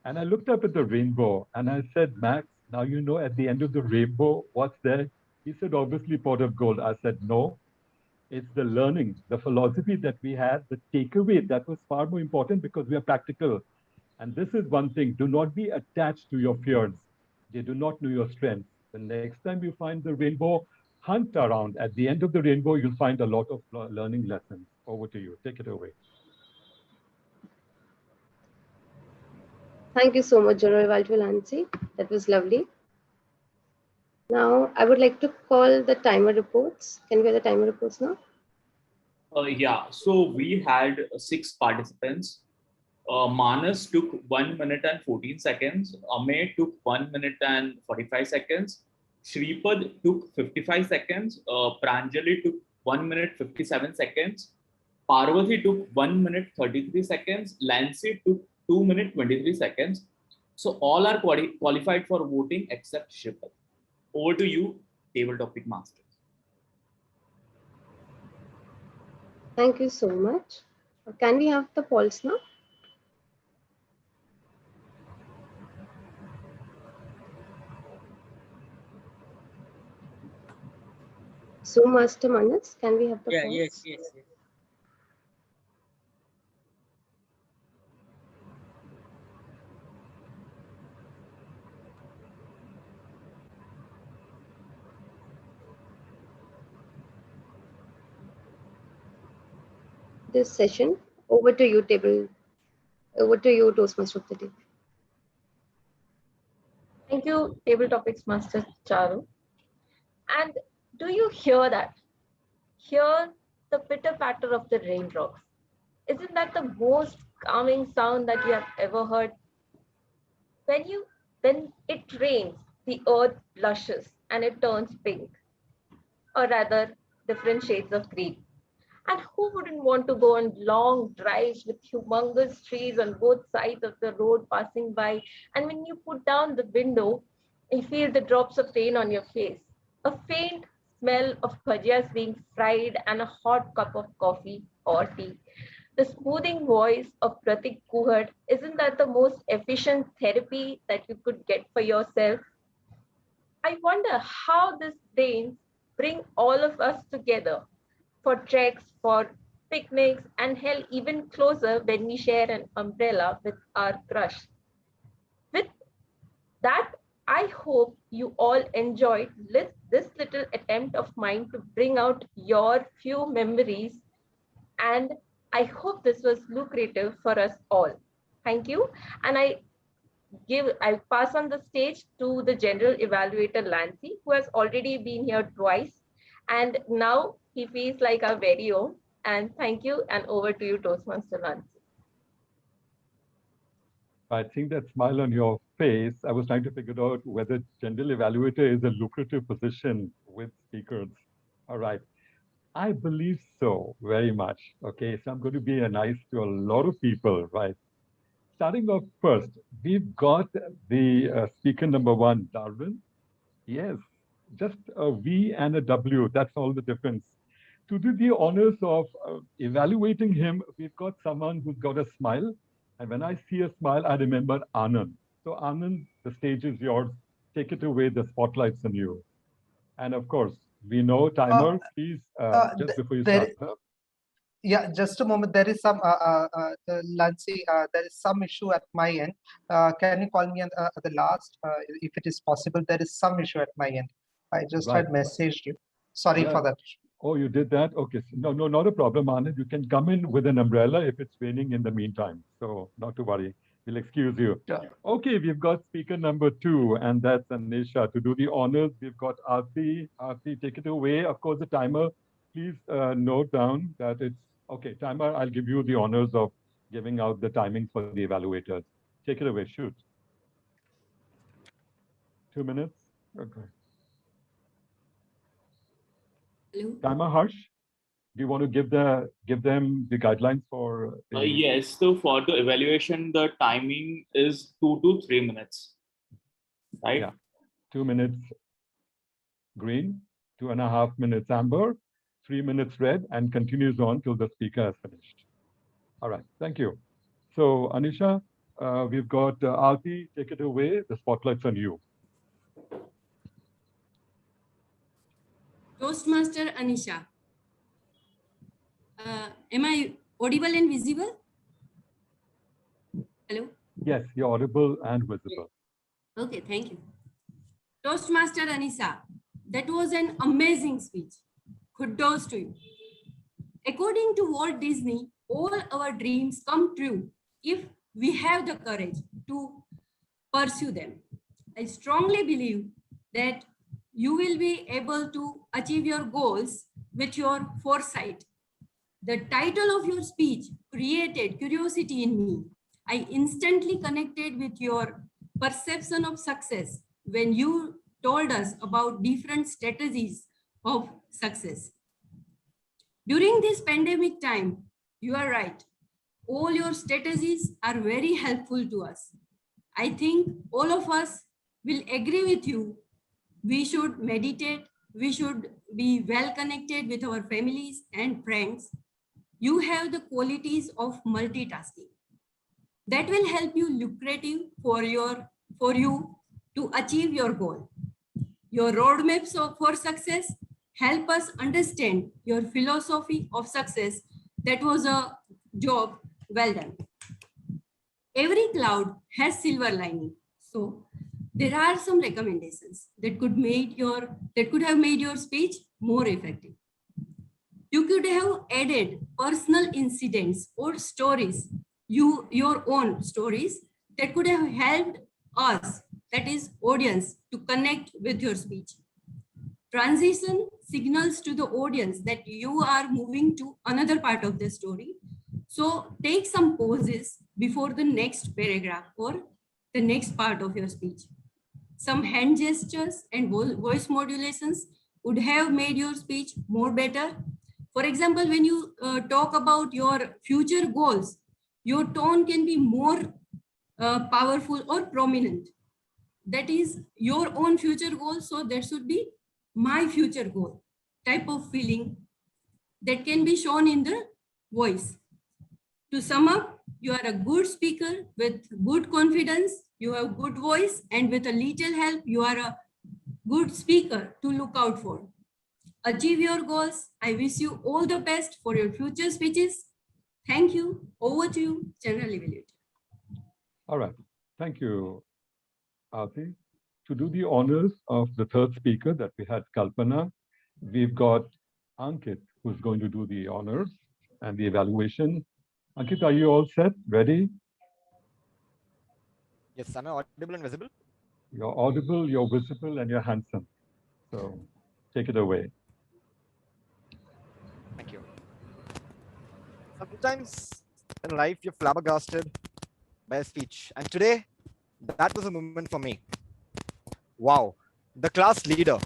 And I looked up at the rainbow and I said, Max, now you know at the end of the rainbow, what's there? He said, obviously pot of gold. I said, no, it's the learning, the philosophy that we had, the takeaway that was far more important because we are practical. And this is one thing, do not be attached to your fears. They do not know your strength. The next time you find the rainbow, hunt around. At the end of the rainbow, you'll find a lot of learning lessons. Over to you. Take it away. Thank you so much, General Valtulansi. That was lovely. Now, I would like to call the timer reports. Can we have the timer reports now? Yeah, so we had 6 participants. Manas took 1 minute and 14 seconds. Amey took 1 minute and 45 seconds. Shripad took 55 seconds. Pranjali took 1 minute 57 seconds. Parvati took 1 minute 33 seconds. Lancy took 2 minute 23 seconds. So all are qualified for voting except Shripad. Over to you, table topic master. Thank you so much. Can we have the polls now? So, Master Manas, can we have the polls? Yes. This session. Over to you, Toastmaster of the Day. Thank you, Table Topics Master Charu. And do you hear that? Hear the pitter-patter of the raindrops. Isn't that the most calming sound that you have ever heard? When it rains, the earth blushes and it turns pink, or rather different shades of green. And who wouldn't want to go on long drives with humongous trees on both sides of the road passing by? And when you put down the window, you feel the drops of rain on your face. A faint smell of bhajias being fried and a hot cup of coffee or tea. The smoothing voice of Pratik Kuhad, isn't that the most efficient therapy that you could get for yourself? I wonder how this rain bring all of us together for treks, for picnics, and hell, even closer when we share an umbrella with our crush. With that, I hope you all enjoyed this little attempt of mine to bring out your few memories, and I hope this was lucrative for us all. Thank you. And I pass on the stage to the General Evaluator Lancy, who has already been here twice, and now he feels like our very own. And thank you, and over to you, Toastmaster Lancy. I think that smile on your face, I was trying to figure out whether General Evaluator is a lucrative position with speakers. All right. I believe so, very much. Okay, so I'm going to be nice to a lot of people, right? Starting off first, we've got the speaker number 1, Darwin. Yes, just a V and a W, that's all the difference. To do the honors of evaluating him, we've got someone who's got a smile. And when I see a smile, I remember Anand. So Anand, the stage is yours. Take it away, the spotlight's on you. And of course, we know timer, please, just before you start. Yeah, just a moment. There is some, Lancy, there is some issue at my end. Can you call me at the last, if it is possible? There is some issue at my end. I just had messaged you. Sorry for that. Oh, you did that? Okay. No, not a problem, Anand. You can come in with an umbrella if it's raining in the meantime. So not to worry. We'll excuse you. Okay, we've got speaker number 2, and that's Anisha. To do the honors, we've got Aarti. Aarti, take it away. Of course, the timer, please note down that it's, okay, timer, I'll give you the honors of giving out the timings for the evaluators. Take it away, shoot. 2 minutes, okay. Hello. Timer, Harsh, do you want to give them the guidelines for? Yes, so for the evaluation, the timing is 2 to 3 minutes, right? Yeah, 2 minutes green, 2.5 minutes amber, 3 minutes red, and continues on till the speaker has finished. All right, thank you. So Anisha, we've got Aarti, take it away. The spotlight's on you. Toastmaster Anisha. Am I audible and visible? Hello? Yes, you're audible and visible. Okay, thank you. Toastmaster Anisha, that was an amazing speech. Kudos to you. According to Walt Disney, all our dreams come true if we have the courage to pursue them. I strongly believe that you will be able to achieve your goals with your foresight. The title of your speech created curiosity in me. I instantly connected with your perception of success when you told us about different strategies of success. During this pandemic time, you are right. All your strategies are very helpful to us. I think all of us will agree with you. We should meditate. We should be well connected with our families and friends. You have the qualities of multitasking. That will help you lucrative for you to achieve your goal. Your roadmaps for success help us understand your philosophy of success. That was a job well done. Every cloud has silver lining. So there are some recommendations that could have made your speech more effective. You could have added personal incidents or stories, your own stories that could have helped us, that is audience, to connect with your speech. Transition signals to the audience that you are moving to another part of the story. So take some pauses before the next paragraph or the next part of your speech. Some hand gestures and voice modulations would have made your speech more better. For example, when you talk about your future goals, your tone can be more powerful or prominent. That is your own future goal. So there should be my future goal type of feeling that can be shown in the voice. To sum up, you are a good speaker with good confidence, you have good voice, and with a little help, you are a good speaker to look out for. Achieve your goals. I wish you all the best for your future speeches. Thank you. Over to you, General Evaluator. All right. Thank you, Aarti. To do the honors of the third speaker that we had, Kalpana, we've got Ankit, who's going to do the honors and the evaluation. Ankit, are you all set? Ready? Yes, am I audible and visible? You're audible, you're visible, and you're handsome. So take it away. Thank you. Sometimes in life, you're flabbergasted by a speech. And today, that was a moment for me. Wow, the class leader.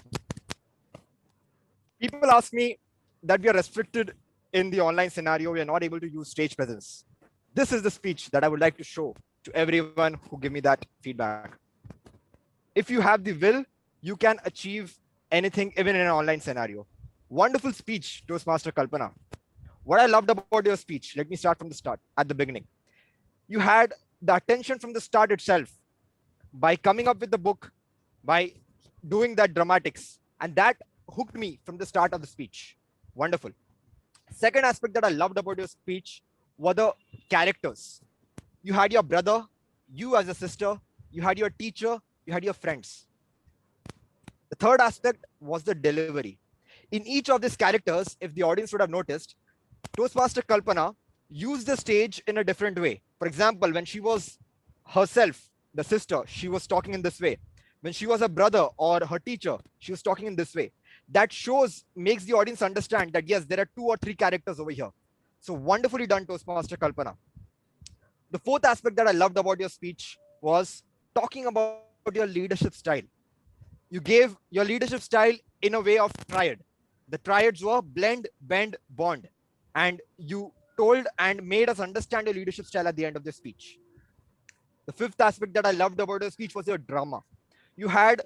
People ask me that we are restricted in the online scenario. We are not able to use stage presence. This is the speech that I would like to show to everyone who give me that feedback. If you have the will, you can achieve anything, even in an online scenario. Wonderful speech, Toastmaster Kalpana. What I loved about your speech, let me start from the start, at the beginning. You had the attention from the start itself by coming up with the book, by doing that dramatics, and that hooked me from the start of the speech. Wonderful. Second aspect that I loved about your speech were the characters. You had your brother, you as a sister, you had your teacher, you had your friends. The third aspect was the delivery. In each of these characters, if the audience would have noticed, Toastmaster Kalpana used the stage in a different way. For example, when she was herself, the sister, she was talking in this way. When she was a brother or her teacher, she was talking in this way. That shows, makes the audience understand that yes, there are 2 or 3 characters over here. So wonderfully done, Toastmaster Kalpana. The fourth aspect that I loved about your speech was talking about your leadership style. You gave your leadership style in a way of triad. The triads were blend, bend, bond. And you told and made us understand your leadership style at the end of the speech. The fifth aspect that I loved about your speech was your drama. You had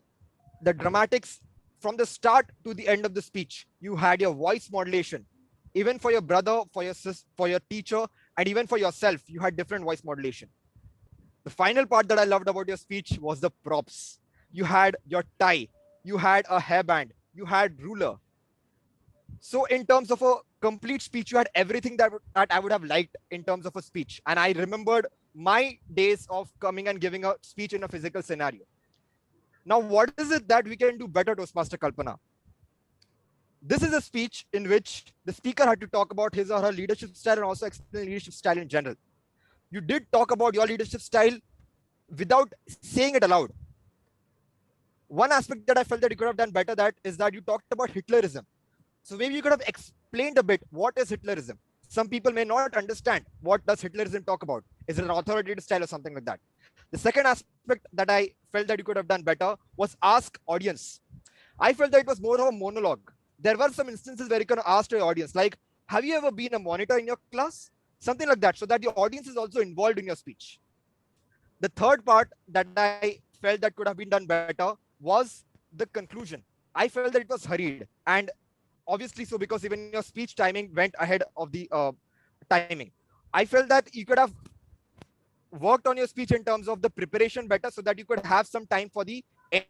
the dramatics from the start to the end of the speech. You had your voice modulation. Even for your brother, for your teacher, and even for yourself, you had different voice modulation. The final part that I loved about your speech was the props. You had your tie, you had a hairband, you had ruler. So in terms of a complete speech, you had everything that I would have liked in terms of a speech. And I remembered my days of coming and giving a speech in a physical scenario. Now, what is it that we can do better, Toastmaster Kalpana? This is a speech in which the speaker had to talk about his or her leadership style and also explain leadership style in general. You did talk about your leadership style without saying it aloud. One aspect that I felt that you could have done better is that you talked about Hitlerism. So maybe you could have explained a bit what is Hitlerism. Some people may not understand what does Hitlerism talk about. Is it an authoritative style or something like that? The second aspect that I felt that you could have done better was ask audience. I felt that it was more of a monologue. There were some instances where you can ask your audience, like, have you ever been a monitor in your class? Something like that, so that the audience is also involved in your speech. The third part that I felt that could have been done better was the conclusion. I felt that it was hurried, and obviously so because even your speech timing went ahead of the timing. I felt that you could have worked on your speech in terms of the preparation better so that you could have some time for the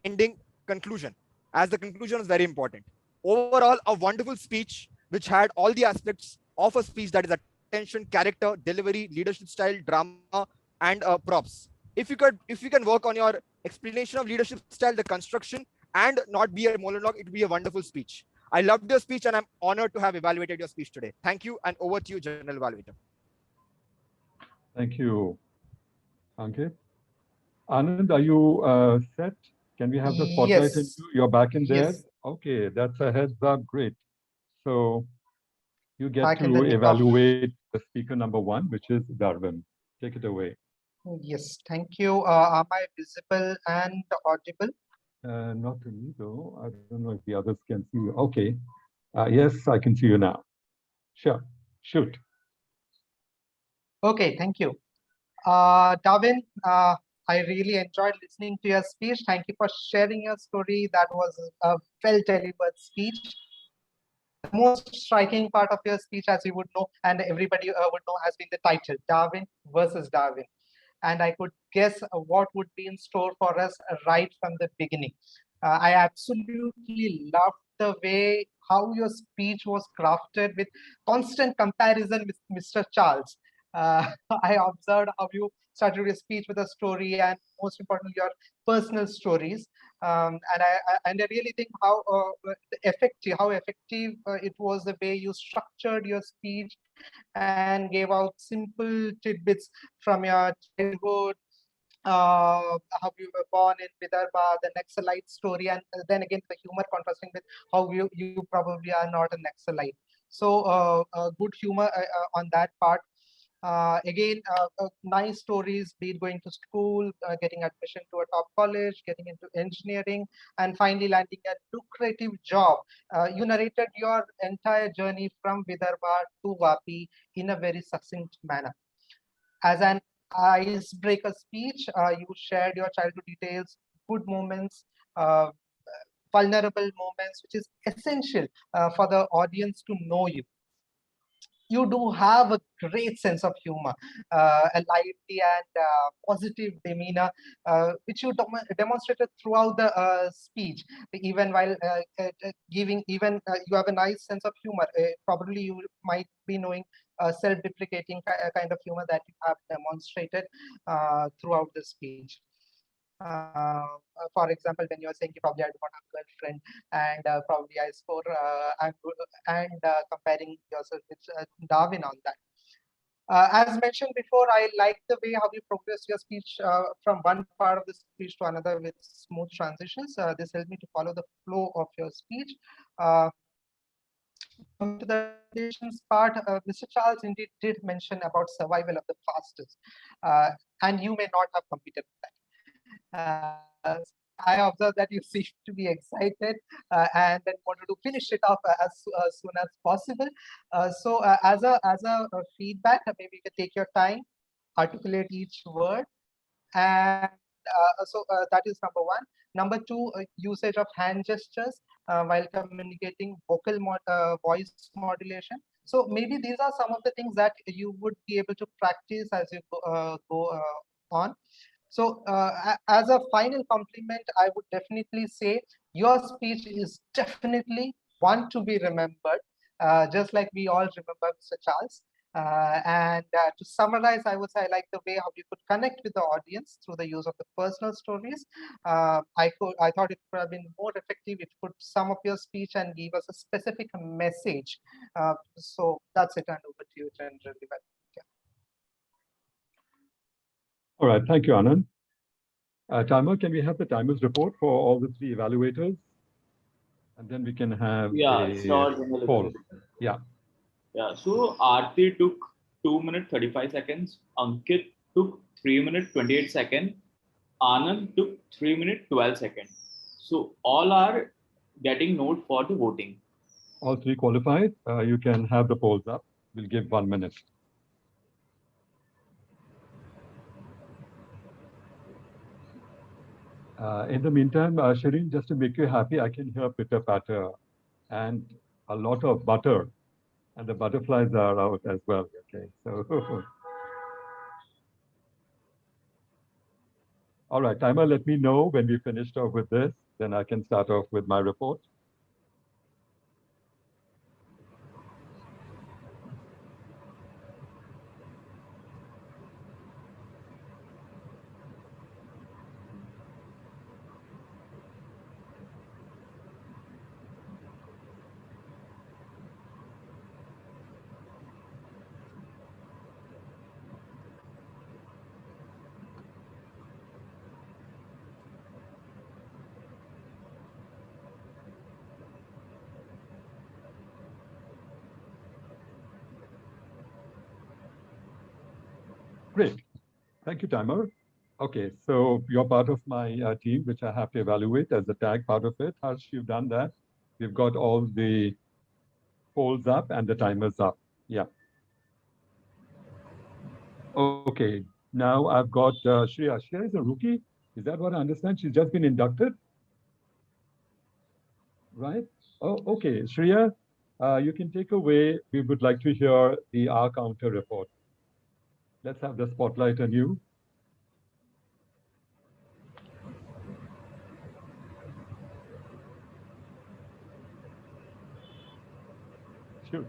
ending conclusion, as the conclusion is very important. Overall, a wonderful speech which had all the aspects of a speech, that is attention, character, delivery, leadership style, drama, and props. If you can work on your explanation of leadership style, the construction, and not be a monologue, it would be a wonderful speech. I loved your speech and I'm honored to have evaluated your speech today. Thank you, and over to you, General Evaluator. Thank you, Ankit. Anand, are you set? Can we have the spotlight in Yes. you? You're back in there? Yes. Okay, that's a heads up. Great. So you get Back in the to nick of- evaluate the speaker number 1, which is Darwin. Take it away. Yes, thank you. Am I visible and audible? Not to me, though. I don't know if the others can see you. Okay. Yes, I can see you now. Sure. Shoot. Okay, thank you. Darwin, I really enjoyed listening to your speech. Thank you for sharing your story. That was a well-delivered speech. The most striking part of your speech, as you would know, and everybody would know, has been the title, Darwin versus Darwin. And I could guess what would be in store for us right from the beginning. I absolutely loved the way how your speech was crafted with constant comparison with Mr. Charles. I observed how you started your speech with a story, and most importantly, your personal stories. And I really think how effective it was, the way you structured your speech and gave out simple tidbits from your childhood, how you were born in Vidarbha, the Naxalite story, and then again the humor contrasting with how you probably are not a Naxalite. So good humor on that part. Again, nice stories, be it going to school, getting admission to a top college, getting into engineering, and finally landing a lucrative job. You narrated your entire journey from Vidarbha to Vapi in a very succinct manner. As an icebreaker speech, you shared your childhood details, good moments, uh, vulnerable moments, which is essential for the audience to know you. You do have a great sense of humor, a lively and positive demeanor, which you demonstrated throughout the speech. Even while giving, even you have a nice sense of humor. Probably you might be knowing self-deprecating kind of humor that you have demonstrated throughout the speech. For example, when you are saying probably I do not have a girlfriend, and probably I score, and comparing yourself with Darwin on that. As mentioned before, I like the way how you progress your speech from one part of the speech to another with smooth transitions. This helped me to follow the flow of your speech. Coming to the recommendations part, Mr. Charles indeed did mention about survival of the fastest, and you may not have completed that. I observed that you seem to be excited and then wanted to finish it off as soon as possible. As a feedback, maybe you can take your time, articulate each word, and that is number one. Number two, usage of hand gestures while communicating, voice modulation. So maybe these are some of the things that you would be able to practice as you go on. So as a final compliment, I would definitely say your speech is definitely one to be remembered, just like we all remember Mr. Charles. To summarize, I would say I like the way how you could connect with the audience through the use of the personal stories. I thought it could have been more effective if you could sum up your speech and give us a specific message. So that's it, and over to you, generally. All right, thank you, Anand. Timer, can we have the timers report for all the three evaluators? And then we can have a poll. Yeah. Yeah, so Aarti took 2 minutes 35 seconds, Ankit took 3 minutes 28 seconds, Anand took 3 minutes 12 seconds. So all are getting note for the voting. All three qualified. You can have the polls up. We'll give 1 minute. In the meantime, Shireen, just to make you happy, I can hear pitter patter and a lot of butter, and the butterflies are out as well. Okay, so all right, timer, let me know when we finished off with this, then I can start off with my report. Great. Thank you, timer. Okay, so you're part of my team, which I have to evaluate as the tag part of it. Harsh, you've done that. We've got all the polls up and the timers up. Yeah. Okay, now I've got Shreya. Shreya is a rookie. Is that what I understand? She's just been inducted, right? Oh, okay. Shreya, you can take away. We would like to hear the R counter report. Let's have the spotlight on you. Shoot.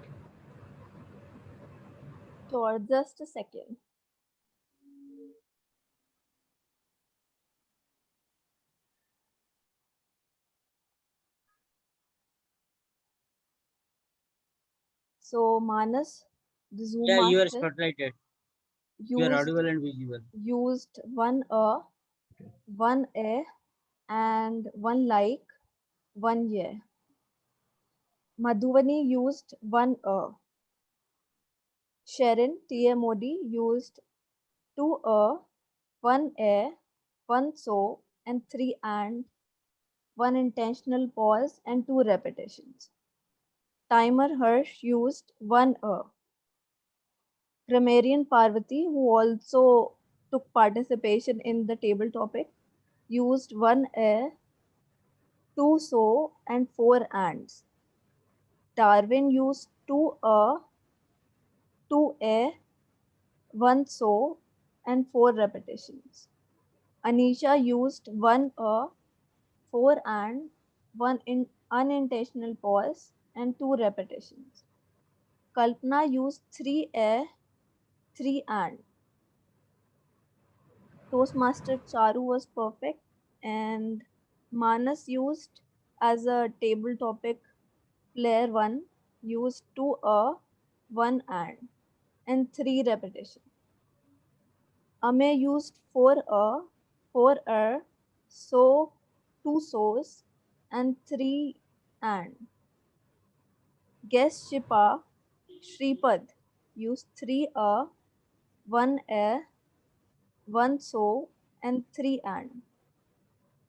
Sure, just a second. So Manas, the Zoom Yeah, you are master, spotlighted. You are audible and visible. used one A, and one like, one yeah. Madhuvani used one Sharon TMOD used two one A, one so, and three and, one intentional pause and two repetitions. Timer Hirsch used one Grammarian Parvati, who also took participation in the table topic, used one A, two so, and four ands. Darwin used two A, one so, and four repetitions. Anisha used one four and, one unintentional pause, and two repetitions. Kalpana used three A, three and. Toastmaster Charu was perfect, and Manas used as a table topic player one used two one and, and 3 repetition. Ame used for a, so, 2 so's, and 3 and. Guest Shipa Shripad used 3 a, 1 a, 1 so, and 3 and.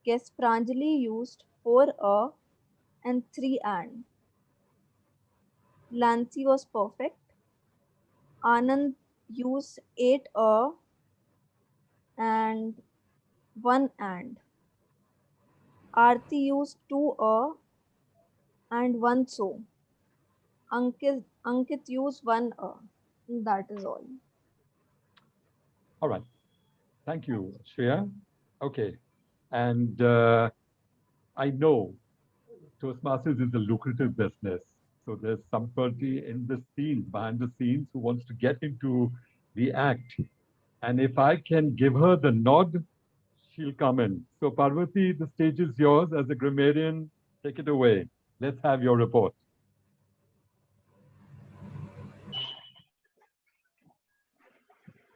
Guest Pranjali used 4 a and 3 and. Lancy was perfect. Anand used 8 a and 1 and. Aarti used 2 a and 1 so. Ankit used 1 a. That is all. All right. Thank you, Shreya. Okay. And I know Toastmasters is a lucrative business. So there's somebody in the scenes, behind the scenes, who wants to get into the act. And if I can give her the nod, she'll come in. So Parvati, the stage is yours as a grammarian. Take it away. Let's have your report.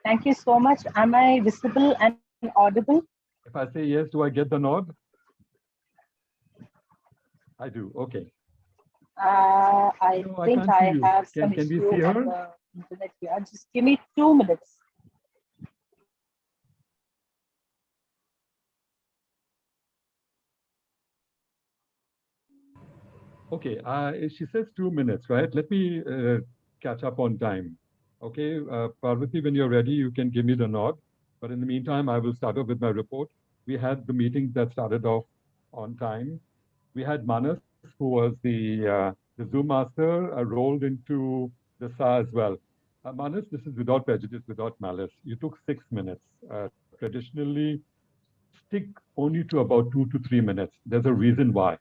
Thank you so much. Am I visible and audible? If I say yes, do I get the nod? I do. Okay. I No, I think can't I see you. have Can some we issue see on her? the internet here. Just give me 2 minutes. Okay, she says 2 minutes, right? Let me catch up on time. Okay, Parvati, when you're ready, you can give me the nod. But in the meantime, I will start off with my report. We had the meeting that started off on time. We had Manas, who was the Zoom master, rolled into the SA as well. Manas, this is without prejudice, without malice. You took 6 minutes. Traditionally, stick only to about 2 to 3 minutes. There's a reason why.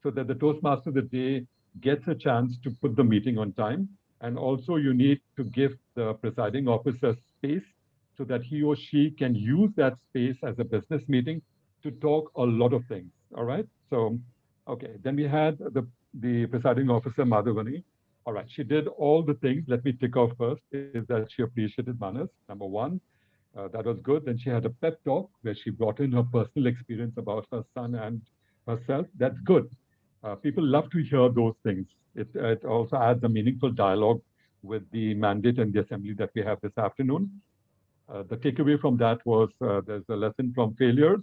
So that the Toastmaster of the day gets a chance to put the meeting on time. And also you need to give the presiding officer space so that he or she can use that space as a business meeting to talk a lot of things. All right. So, okay. Then we had the presiding officer, Madhavani. All right. She did all the things. Let me tick off first is that she appreciated Manas. Number one. That was good. Then she had a pep talk where she brought in her personal experience about her son and herself. That's good. People love to hear those things. It also adds a meaningful dialogue with the mandate and the assembly that we have this afternoon. The takeaway from that was there's a lesson from failures.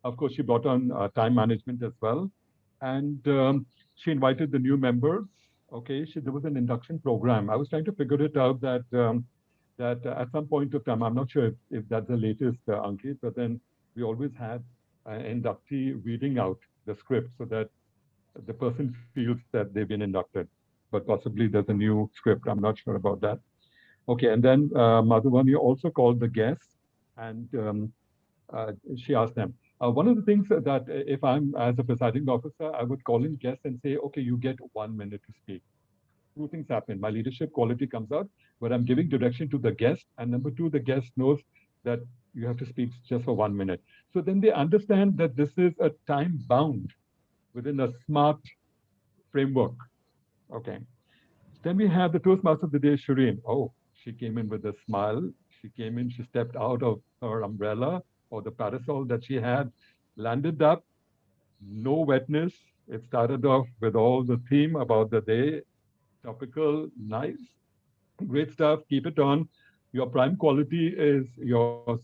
Of course, she brought on time management as well. And she invited the new members. Okay, there was an induction program. I was trying to figure it out that at some point of time, I'm not sure if that's the latest, Ankit, but then we always had an inductee reading out the script so that the person feels that they've been inducted, but possibly there's a new script. I'm not sure about that. Okay, and then Madhuvani also called the guests and she asked them. One of the things that if I'm as a presiding officer, I would call in guests and say, okay, you get 1 minute to speak. Two things happen. My leadership quality comes out, but I'm giving direction to the guest. And number two, the guest knows that you have to speak just for 1 minute. So then they understand that this is a time bound within a smart framework. Okay. Then we have the Toastmaster of the day, Shireen. Oh, she came in with a smile. She came in, she stepped out of her umbrella or the parasol that she had, landed up, no wetness. It started off with all the theme about the day, topical, nice, great stuff. Keep it on. Your prime quality is your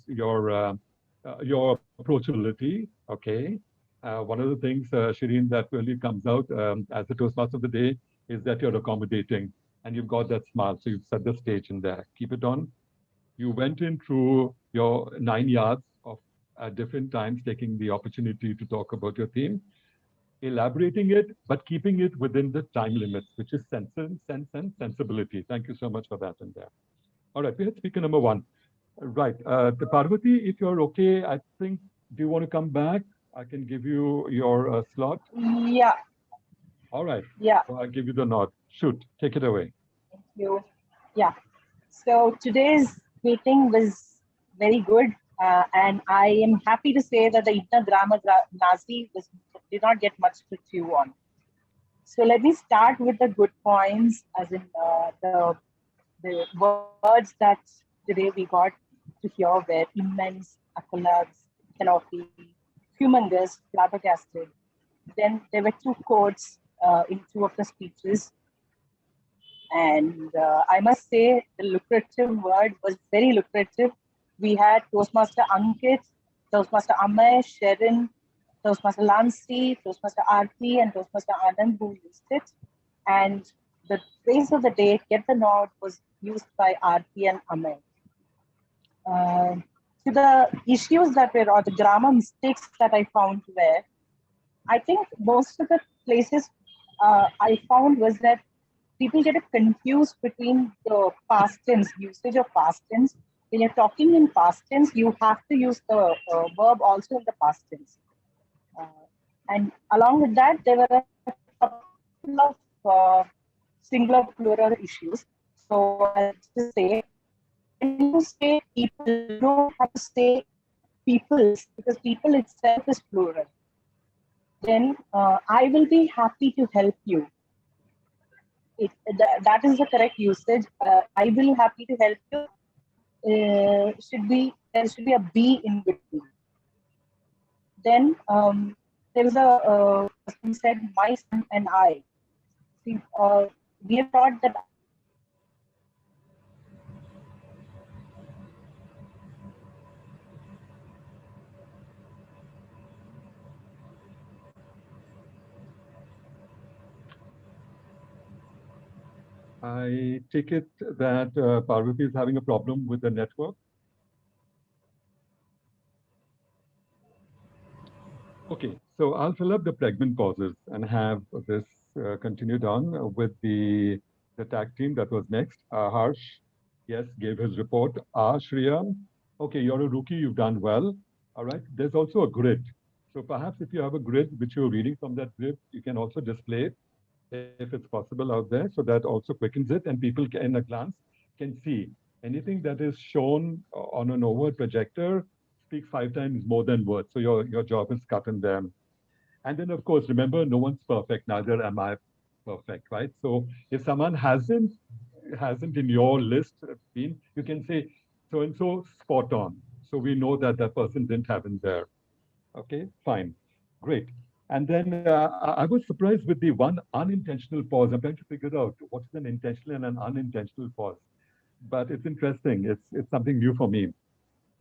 approachability. Okay. One of the things, Shireen, that really comes out as the Toastmaster of the day is that you're accommodating and you've got that smile. So you've set the stage in there. Keep it on. You went in through your 9 yards of at different times, taking the opportunity to talk about your theme, elaborating it, but keeping it within the time limits, which is sense and sensibility. Thank you so much for that in there. All right, we had speaker number one. Right, the Parvati, if you're okay, I think, do you want to come back? I can give you your slot. Yeah. All right. Yeah. So I'll give you the nod. Shoot, take it away. Thank you. Yeah. So today's meeting was very good. And I am happy to say that the Itna Grammar Nazi did not get much to chew on. So let me start with the good points, as in the words that today we got to hear were immense, accolades, canopy, humongous, flabbergasted. Then there were two quotes in two of the speeches. And I must say the lucrative word was very lucrative. We had Toastmaster Ankit, Toastmaster Amay, Sharon, Toastmaster Lancy, Toastmaster Aarti, and Toastmaster Anand who used it. And the phrase of the day, get the nod, was used by Aarti and Amay. To the issues that were, or the grammar mistakes that I found were, I think most of the places I found was that people get it confused between the past tense, usage of past tense. When you're talking in past tense, you have to use the verb also in the past tense. And along with that, there were a couple of singular plural issues. So I'll just say, when you say people, you don't have to say peoples, because people itself is plural. Then I will be happy to help you. That is the correct usage. I will happy to help you. There should be a B in between. Then there was a person said my son and I. See, we have thought that I take it that Parvati is having a problem with the network. Okay, so I'll fill up the pregnant pauses and have this continued on with the tag team that was next. Harsh, yes, gave his report. Shriya, okay, you're a rookie, you've done well. All right, there's also a grid. So perhaps if you have a grid which you're reading from that grid, you can also display it if it's possible out there. So that also quickens it and people can, in a glance can see anything that is shown on an overt projector speaks 5 times more than words. So your job is cut in them. And then of course, remember, no one's perfect, neither am I perfect, right? So if someone hasn't in your list been, you can say so-and-so spot on. So we know that that person didn't have in there. Okay, fine, great. And then I was surprised with the one unintentional pause. I'm trying to figure out what's an intentional and an unintentional pause. But it's interesting. It's something new for me.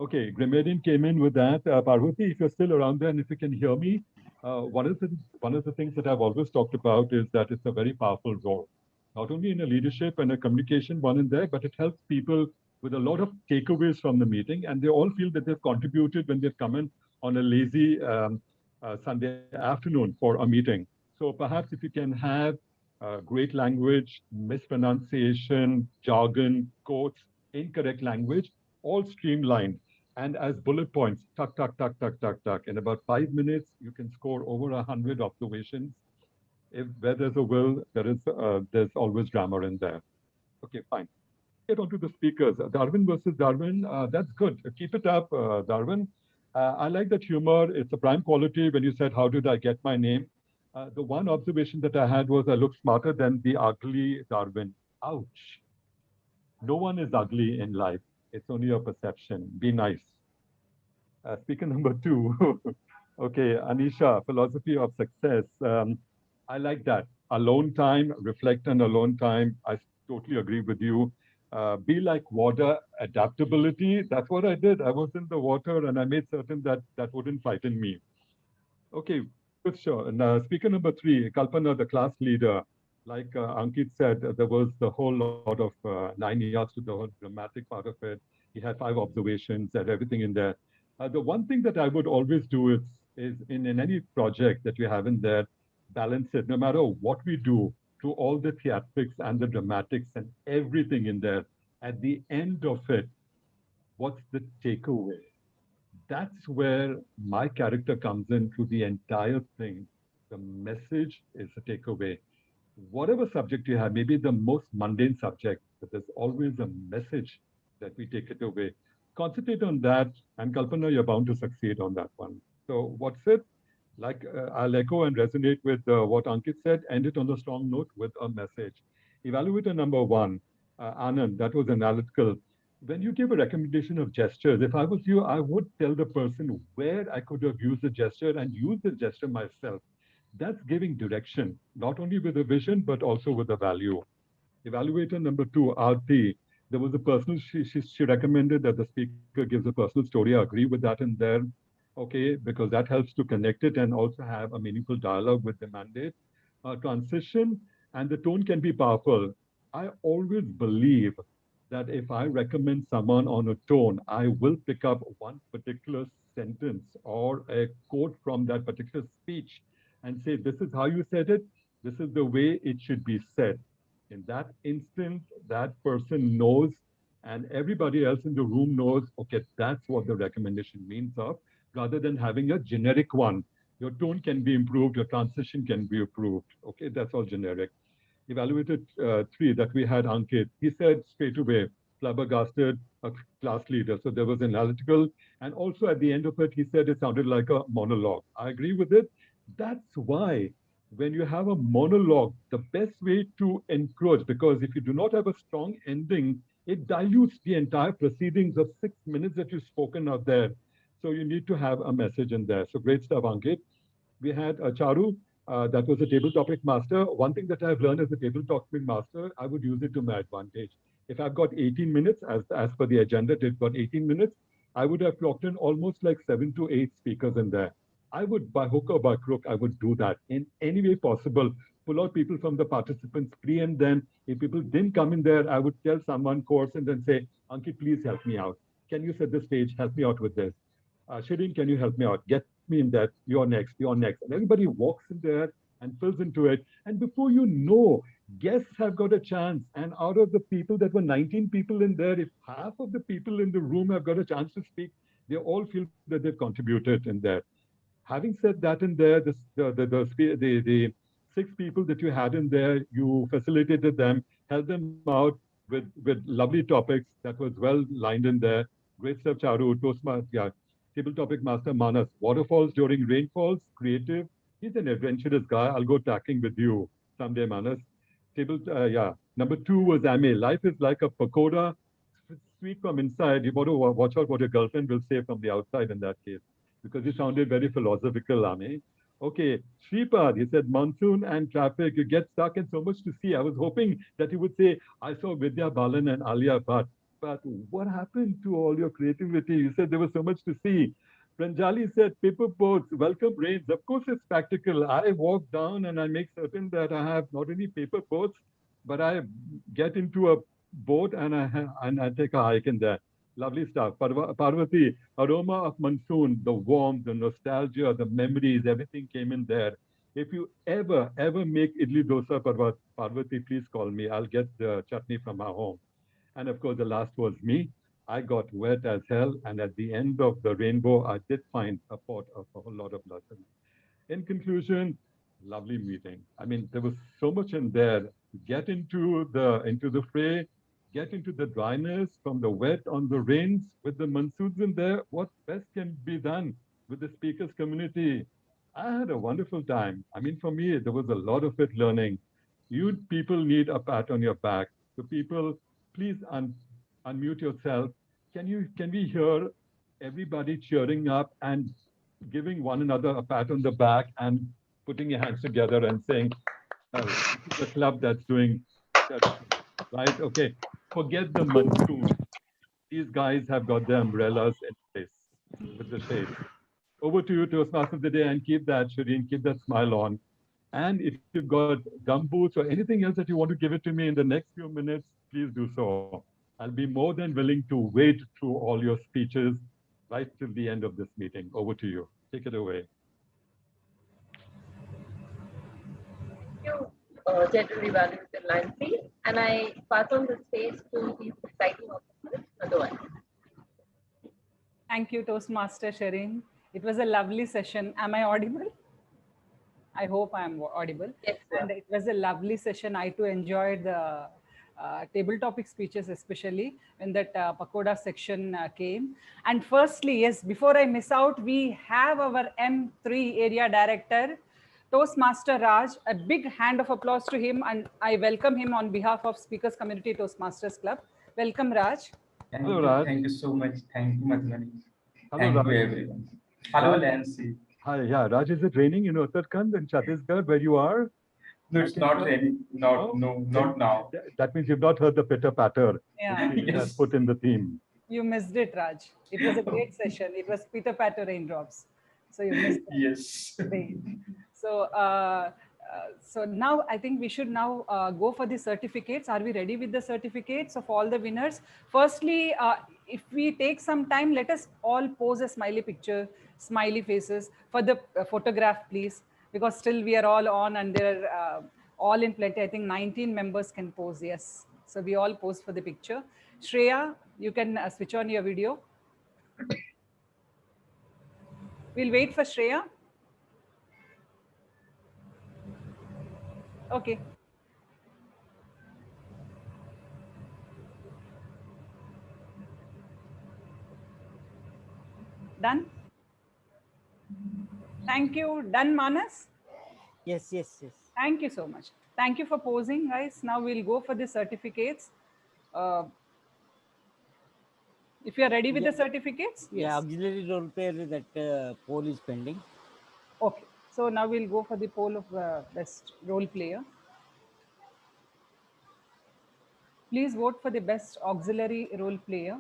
Okay, Grammarian came in with that. Parvati, if you're still around there and if you can hear me, one of the things that I've always talked about is that it's a very powerful role, not only in a leadership and a communication one in there, but it helps people with a lot of takeaways from the meeting, and they all feel that they've contributed when they've come in on a lazy Sunday afternoon for a meeting. So perhaps if you can have great language, mispronunciation, jargon, quotes, incorrect language, all streamlined and as bullet points, tuck, tuck, tuck, tuck, tuck, tuck. In about 5 minutes, you can score over 100 observations. If where there's a will, there's always grammar in there. Okay, fine. Get on to the speakers. Darwin versus Darwin, that's good. Keep it up, Darwin. I like that humor. It's a prime quality when you said, how did I get my name? The one observation that I had was I look smarter than the ugly Darwin. Ouch. No one is ugly in life. It's only your perception. Be nice. Speaker number 2. Okay, Anisha, philosophy of success. I like that. Alone time, reflect on alone time. I totally agree with you. Be like water, adaptability. That's what I did. I was in the water and I made certain that that wouldn't frighten me. Okay, good, sure. And speaker number 3, Kalpana, the class leader. Like Ankit said, there was the whole lot of 9 years to the whole dramatic part of it. He had 5 observations and everything in there. The one thing that I would always do is in any project that we have in there, balance it, no matter what we do, to all the theatrics and the dramatics and everything in there. At the end of it, what's the takeaway? That's where my character comes in through the entire thing. The message is the takeaway. Whatever subject you have, maybe the most mundane subject, but there's always a message that we take it away. Concentrate on that, and Kalpana, you're bound to succeed on that one. So what's it? Like I'll echo and resonate with what Ankit said, end it on a strong note with a message. Evaluator number 1, Anand, that was analytical. When you give a recommendation of gestures, if I was you, I would tell the person where I could have used the gesture and use the gesture myself. That's giving direction, not only with a vision, but also with a value. Evaluator number 2, Aarti. There was a personal, she recommended that the speaker gives a personal story. I agree with that in there, okay, because that helps to connect it and also have a meaningful dialogue with the mandate. Transition and the tone can be powerful. I always believe that if I recommend someone on a tone, I will pick up one particular sentence or a quote from that particular speech and say, this is how you said it, this is the way it should be said. In that instant, that person knows, and everybody else in the room knows, okay, that's what the recommendation means of, rather than having a generic one. Your tone can be improved, your transition can be improved. Okay, that's all generic. Evaluated 3 that we had Ankit. He said straight away, flabbergasted, a class leader. So there was analytical. And also at the end of it, he said it sounded like a monologue. I agree with it. That's why when you have a monologue, the best way to encourage, because if you do not have a strong ending, it dilutes the entire proceedings of 6 minutes that you've spoken out there. So you need to have a message in there. So great stuff, Ankit. We had Charu, that was a table topic master. One thing that I've learned as a table topic master, I would use it to my advantage. If I've got 18 minutes, as per the agenda, they've got 18 minutes, I would have clocked in almost like 7 to 8 speakers in there. I would, by hook or by crook, I would do that in any way possible. Pull out people from the participants, pre-empt them. If people didn't come in there, I would tell someone course and then say, Ankit, please help me out. Can you set the stage? Help me out with this. Shireen, can you help me out? Get me in that. You're next. You're next. And everybody walks in there and fills into it. And before you know, guests have got a chance. And out of the people that were 19 people in there, if half of the people in the room have got a chance to speak, they all feel that they've contributed in there. Having said that in there, the 6 people that you had in there, you facilitated them, helped them out with lovely topics that was well lined in there. Great stuff, Charu, Toastmaster, yeah. Table topic master Manas, waterfalls during rainfalls, creative. He's an adventurous guy. I'll go tacking with you someday, Manas. Table, yeah. Number 2 was Ame. Life is like a pakoda, sweet from inside. You want to watch out what your girlfriend will say from the outside in that case, because you sounded very philosophical, Ame. Okay, Shripad, he said monsoon and traffic, you get stuck and so much to see. I was hoping that he would say, I saw Vidya Balan and Alia Bhatt. But what happened to all your creativity? You said there was so much to see. Pranjali said, paper boats, welcome rains. Of course, it's practical. I walk down and I make certain that I have not only paper boats, but I get into a boat and I take a hike in there. Lovely stuff. Parvati, aroma of monsoon, the warmth, the nostalgia, the memories, everything came in there. If you ever make idli dosa, Parvati, please call me. I'll get the chutney from our home. And of course, the last was me. I got wet as hell. And at the end of the rainbow, I did find a pot of a whole lot of lessons. In conclusion, lovely meeting. I mean, there was so much in there. Get into the fray, get into the dryness from the wet on the rains with the monsoons in there. What best can be done with the speakers community? I had a wonderful time. I mean, for me, there was a lot of it learning. You people need a pat on your back. So people, please unmute yourself. Can we hear everybody cheering up and giving one another a pat on the back and putting your hands together and saying, oh, this is the club that's doing that, right? Okay, forget the monsoon. These guys have got their umbrellas in place with the shade. Over to you, Toastmaster of the day, and keep that, Shireen, keep that smile on. And if you've got gumboots or anything else that you want to give it to me in the next few minutes, please do so. I'll be more than willing to wade through all your speeches right till the end of this meeting. Over to you. Take it away. Thank you, General Evaluator Line 3, and I pass on the space to the presiding officer, Madhwan. Thank you, Toastmaster Shireen. It was a lovely session. Am I audible? I hope I am audible. Yes, and it was a lovely session. I too enjoyed the table topic speeches, especially when that Pakoda section came. And firstly, yes, before I miss out, we have our M3 area director, Toastmaster Raj. A big hand of applause to him, and I welcome him on behalf of Speakers Community Toastmasters Club. Welcome, Raj. Hello, Raj. Thank you so much. Thank you, Madhumani. Hello, Thank Raj. you, everyone. Hello, Raj. Nancy. Hi, yeah, Raj, is it raining in Uttarakhand and Chhattisgarh where you are? No, it's not raining. No, not now. That means you've not heard the pitter patter Yeah. which we had put in the theme. You missed it, Raj. It was a great session. It was Peter Patter raindrops. So you missed it. Yes. Great. So, so now I think we should now go for the certificates. Are we ready with the certificates of all the winners? Firstly, if we take some time, let us all pose a smiley picture, smiley faces for the photograph, please, because still we are all on and they're all in plenty. I think 19 members can pose, yes. So we all pose for the picture. Shreya, you can switch on your video. We'll wait for Shreya. Okay. Done? Thank you. Done, Manas? Yes, yes, yes. Thank you so much. Thank you for posing, guys. Now we'll go for the certificates. If you are ready with the certificates? Yeah, auxiliary role player, that poll is pending. Okay. So now we'll go for the poll of best role player. Please vote for the best auxiliary role player.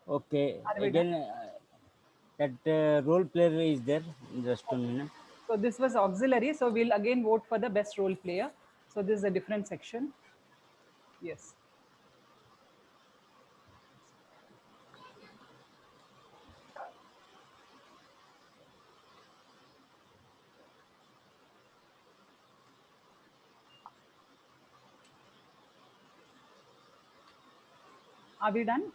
Okay, Are we again, that role player is there. Just a minute. So this was auxiliary. So we'll again vote for the best role player. So this is a different section. Yes. Are we done?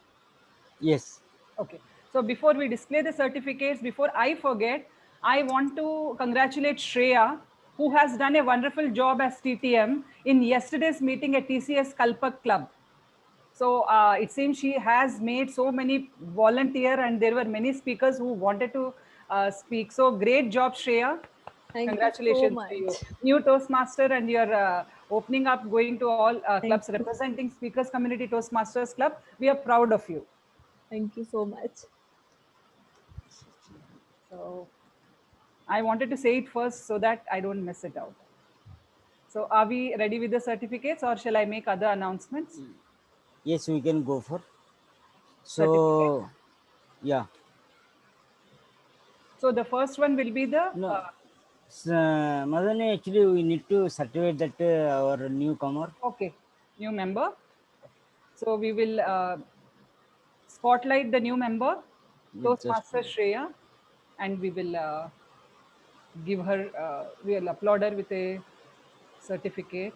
Yes. Okay. So before we display the certificates, before I forget, I want to congratulate Shreya, who has done a wonderful job as TTM in yesterday's meeting at TCS Kalpak Club. So it seems she has made so many volunteer and there were many speakers who wanted to speak. So great job, Shreya. Thank Congratulations you so to much. you. New Toastmaster, and you're opening up, going to all clubs representing Speakers Community Toastmasters Club. We are proud of you. Thank you so much. So I wanted to say it first so that I don't miss it out. So are we ready with the certificates or shall I make other announcements? Yes, we can go for. So, yeah. So the first one will be the... No. Madhani, actually, we need to certify that our newcomer. Okay, new member. So we will spotlight the new member, Toastmaster Shreya, and we will give her, we will applaud her with a certificate.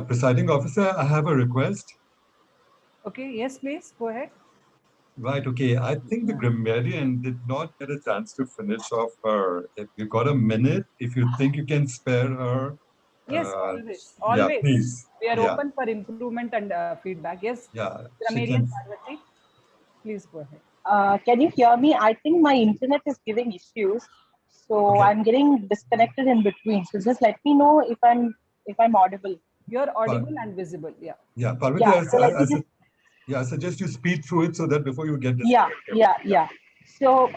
Presiding officer, I have a request. Okay, yes, please, go ahead. Right, okay. I think the grammarian did not get a chance to finish off her. If you got a minute, if you think you can spare her. Yes, always, Yeah, always. please. We are Yeah. open for improvement and feedback. Yes, Yeah, she Grammarian can. Parvati, please go ahead. Can you hear me? I think my internet is giving issues, so I'm getting disconnected in between. So just let me know if I'm audible. You're audible and visible. Yeah. Yeah, Parvati, Yeah. So let me just. I suggest you speed through it so that before you get disconnected. Yeah. So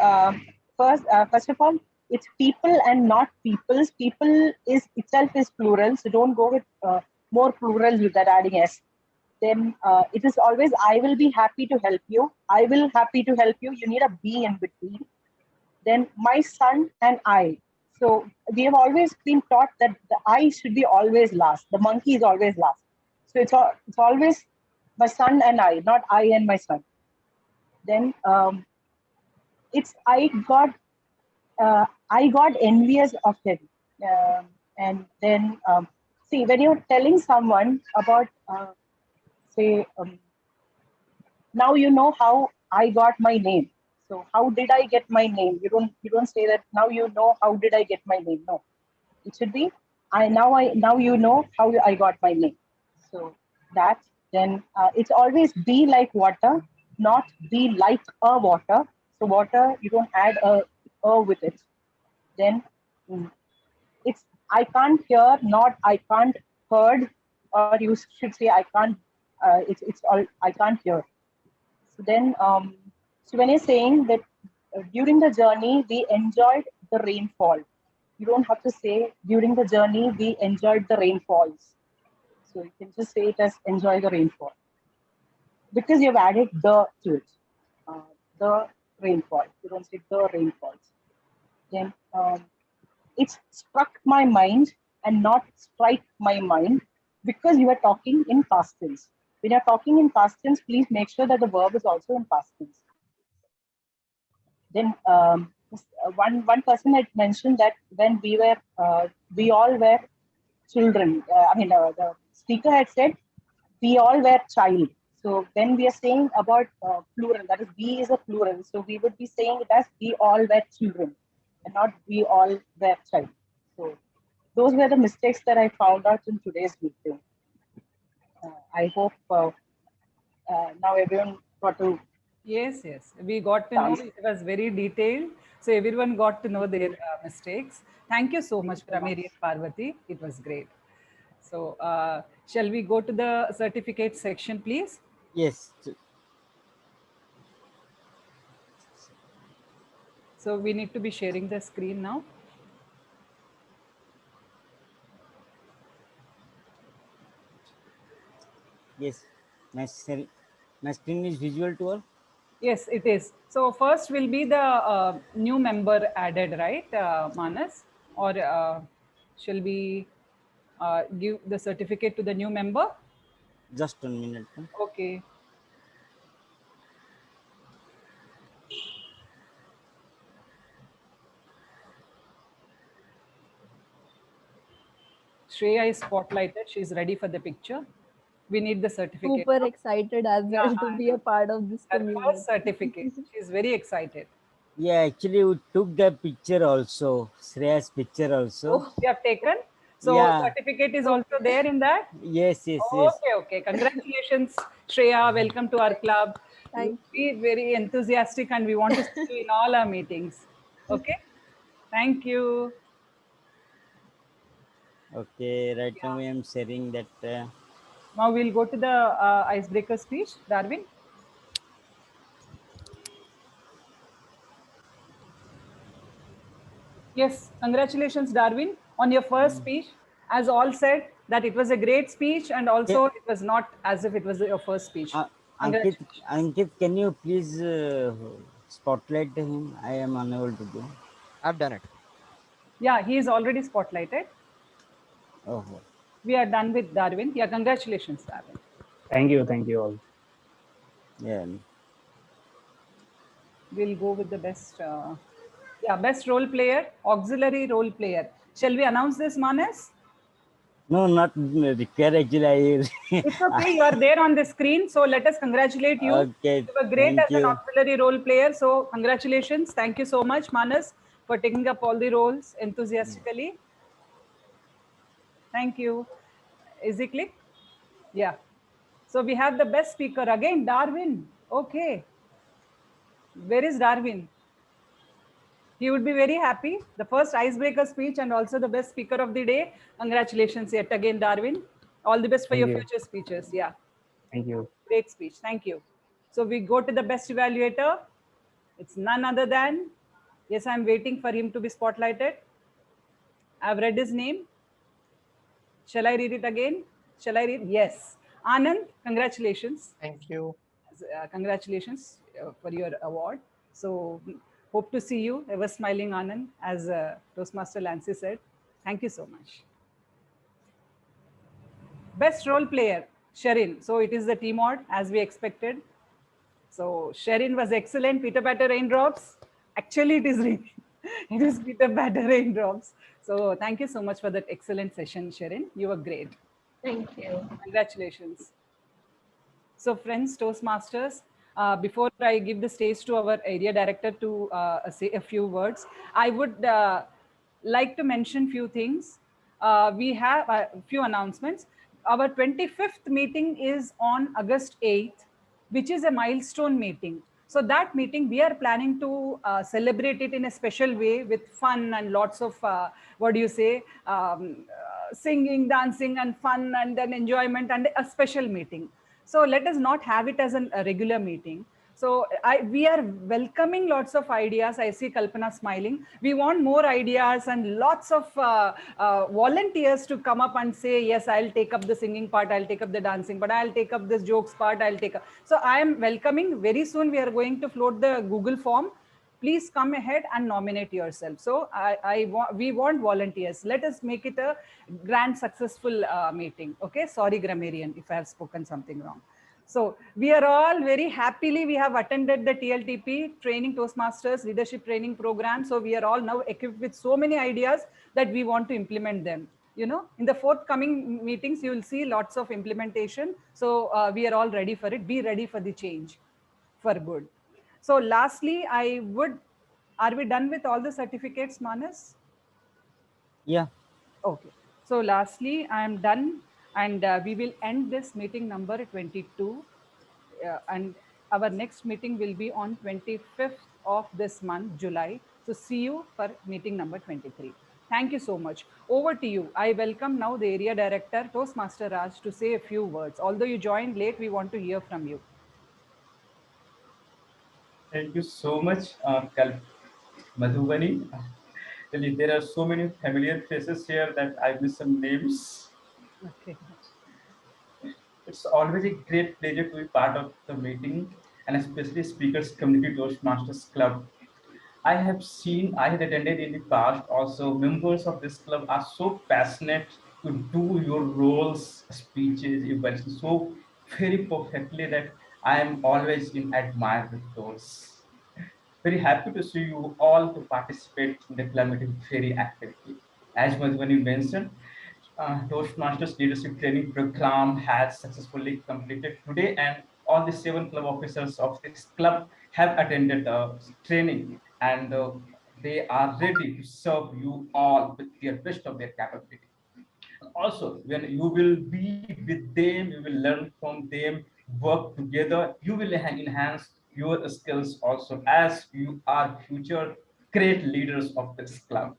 first of all, it's people and not peoples. People is itself is plural, so don't go with more plurals with that adding s. Then it is always I will be happy to help you. I will happy to help you. You need a be in between. Then my son and I. So we have always been taught that the I should be always last. The monkey is always last. So it's always my son and I, not I and my son. Then I got envious of him. And then see, when you're telling someone about say now you know how I got my name. So how did I get my name? You don't say that now you know how did I get my name. No, it should be now you know how I got my name. So that then it's always be like water, not be like a water. So water you don't add a with it. Then it's I can't hear, not I can't heard, or you should say I can't. It's all I can't hear. So then, so when you're saying that during the journey we enjoyed the rainfall, you don't have to say during the journey we enjoyed the rainfalls. So you can just say it as enjoy the rainfall because you've added the to it. The rainfall. You don't say the rainfalls. Then it struck my mind and not strike my mind because you are talking in past tense. When you're talking in past tense, please make sure that the verb is also in past tense. Then one person had mentioned that when we all were children. The speaker had said we all were child. So when we are saying about plural, that is we is a plural. So we would be saying it as we all were children and not we all were child. So those were the mistakes that I found out in today's meeting. I hope now everyone got to. Yes, we got to know. It was very detailed. So everyone got to know their mistakes. Thank you so much, Prameri and Parvati. It was great. So shall we go to the certificate section, please? Yes. So we need to be sharing the screen now. Yes, my screen is visual to all. Yes, it is. So first will be the new member added, right, Manas? Or shall we give the certificate to the new member? Just 1 minute. Okay. Shreya is spotlighted. She's ready for the picture. We need the certificate. Super excited as well to be a part of this Her community. first certificate. She's very excited. Yeah, actually we took the picture also, Shreya's picture also. Oh, we have taken. So yeah. certificate is also there in that? Yes. Okay. Congratulations, Shreya. Welcome to our club. Thank you. Be very enthusiastic and we want to see you in all our meetings. Okay. Thank you. Okay, right now I am sharing that. Now we'll go to the icebreaker speech, Darwin. Yes, congratulations, Darwin, on your first speech. As all said, that it was a great speech and also it was not as if it was your first speech. Ankit, can you please spotlight him? I am unable to do. I've done it. Yeah, he is already spotlighted. Oh. We are done with Darwin. Yeah, congratulations, Darwin. Thank you all. Yeah. We'll go with the best. Best role player, auxiliary role player. Shall we announce this, Manas? No, not required actually. It's okay. You are there on the screen. So let us congratulate you. Okay. You were great as an auxiliary role player. So congratulations. Thank you so much, Manas, for taking up all the roles enthusiastically. Thank you. Is it click? Yeah. So we have the best speaker again, Darwin. Okay. Where is Darwin? He would be very happy. The first icebreaker speech and also the best speaker of the day. Congratulations yet again, Darwin. All the best for your future speeches. Yeah. Thank you. Great speech. Thank you. So we go to the best evaluator. It's none other than, yes, I'm waiting for him to be spotlighted. I've read his name. Shall I read it again? Shall I read? Yes. Anand, congratulations. Thank you. Congratulations for your award. So hope to see you, ever smiling Anand, as Toastmaster Lancy said. Thank you so much. Best role player, Sharin. So it is the T-Mod as we expected. So Sherin was excellent. Peter Patter raindrops. Actually, it is raining. It is Peter Patter raindrops. So thank you so much for that excellent session, Sherin. You were great. Thank you. Congratulations. So friends, Toastmasters, before I give the stage to our area director to say a few words, I would like to mention few things. We have a few announcements. Our 25th meeting is on August 8th, which is a milestone meeting. So that meeting, we are planning to celebrate it in a special way with fun and lots of, what do you say, singing, dancing and fun and then enjoyment and a special meeting. So let us not have it as a regular meeting. So we are welcoming lots of ideas. I see Kalpana smiling. We want more ideas and lots of volunteers to come up and say, yes, I'll take up the singing part, I'll take up the dancing, but I'll take up this jokes part, I'll take up. So I am welcoming. Very soon we are going to float the Google form. Please come ahead and nominate yourself. So we want volunteers. Let us make it a grand successful meeting. Okay, sorry grammarian if I have spoken something wrong. So we are all very happily, we have attended the TLTP training Toastmasters leadership training program. So we are all now equipped with so many ideas that we want to implement them. You know, in the forthcoming meetings, you will see lots of implementation. So we are all ready for it. Be ready for the change for good. So lastly, are we done with all the certificates, Manas? Yeah. Okay. So lastly, I am done and we will end this meeting number 22. And our next meeting will be on 25th of this month, July. So see you for meeting number 23. Thank you so much. Over to you. I welcome now the area director, Toastmaster Raj, to say a few words. Although you joined late, we want to hear from you. Thank you so much, Madhubani. Really, there are so many familiar faces here that I miss some names. Okay. It's always a great pleasure to be part of the meeting and especially Speakers Community Toastmasters Club. I have attended in the past also. Members of this club are so passionate to do your roles, speeches, evaluations so very perfectly that I am always in admire with those. Very happy to see you all to participate in the club meeting very actively. As Madhubani mentioned, Toastmasters Leadership Training Program has successfully completed today, and all the 7 club officers of this club have attended the training, and they are ready to serve you all with their best of their capability. Also, when you will be with them, you will learn from them, work together, you will enhance your skills also as you are future great leaders of this club.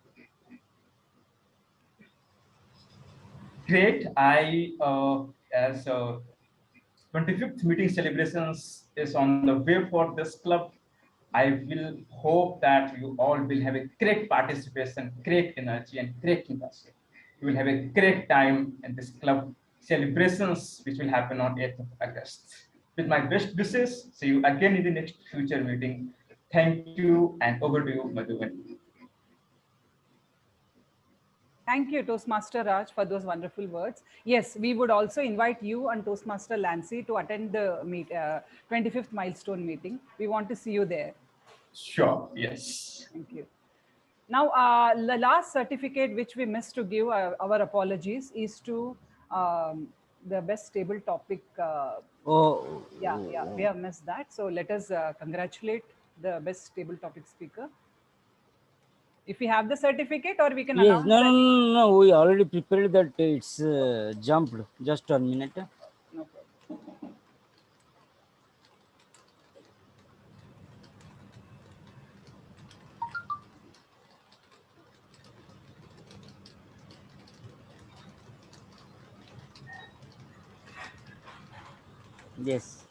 Great. As 25th meeting celebrations is on the way for this club. I will hope that you all will have a great participation, great energy, and great interest. You will have a great time in this club celebrations, which will happen on 8th of August. With my best wishes, see you again in the next future meeting. Thank you, and over to you, Madhubani. Thank you, Toastmaster Raj, for those wonderful words. Yes, we would also invite you and Toastmaster Lancy to attend the 25th milestone meeting. We want to see you there. Sure, yes. Thank you. Now, the last certificate which we missed to give, our apologies, is to the best table topic. Yeah, we have missed that. So let us congratulate the best table topic speaker. If we have the certificate, or we can Yes, announce no, we already prepared that. It's jumped. Just 1 minute. No problem. Yes.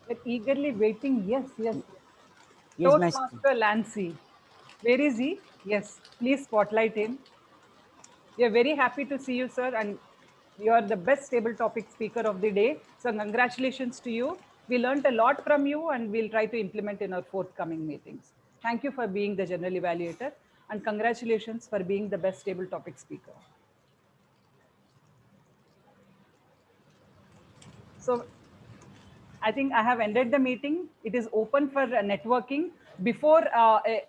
We're eagerly waiting. Yes. Yes, Toastmaster Lancy. Where is he? Yes, please spotlight him. We are very happy to see you, sir, and you are the best table topic speaker of the day. So congratulations to you. We learned a lot from you and we'll try to implement in our forthcoming meetings. Thank you for being the general evaluator and congratulations for being the best table topic speaker. So I think I have ended the meeting. It is open for networking. Before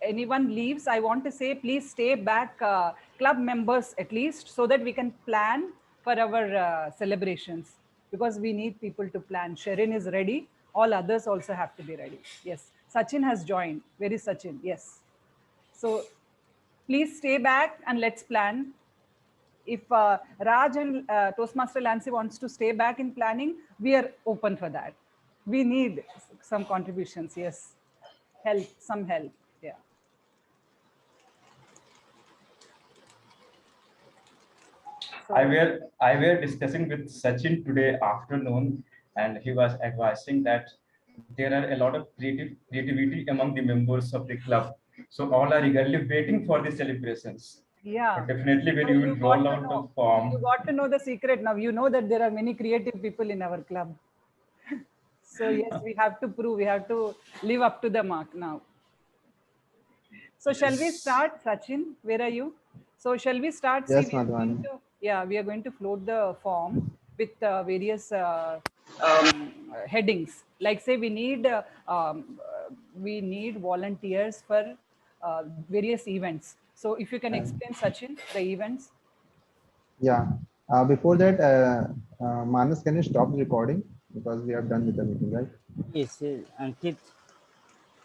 anyone leaves, I want to say, please stay back, club members at least, so that we can plan for our celebrations, because we need people to plan. Sherin is ready. All others also have to be ready. Yes. Sachin has joined. Where is Sachin? Yes. So please stay back and let's plan. If Raj and Toastmaster Lancy wants to stay back in planning, we are open for that. We need some contributions. Yes. Help, some help. Yeah. I were discussing with Sachin today afternoon, and he was advising that there are a lot of creativity among the members of the club. So all are eagerly waiting for the celebrations. Yeah. But definitely when So you will roll out the form. You got to know the secret now. You know that there are many creative people in our club. So yes, we have to prove, we have to live up to the mark now. So shall we start, Sachin? Where are you? So shall we start? Yes, We are going Madhvani. to, yeah, we are going to float the form with various headings. Like say we need volunteers for various events. So if you can explain, Sachin, the events. Yeah. Before that, Manas, can you stop the recording? Because we are done with the meeting, right? Yes, Ankit,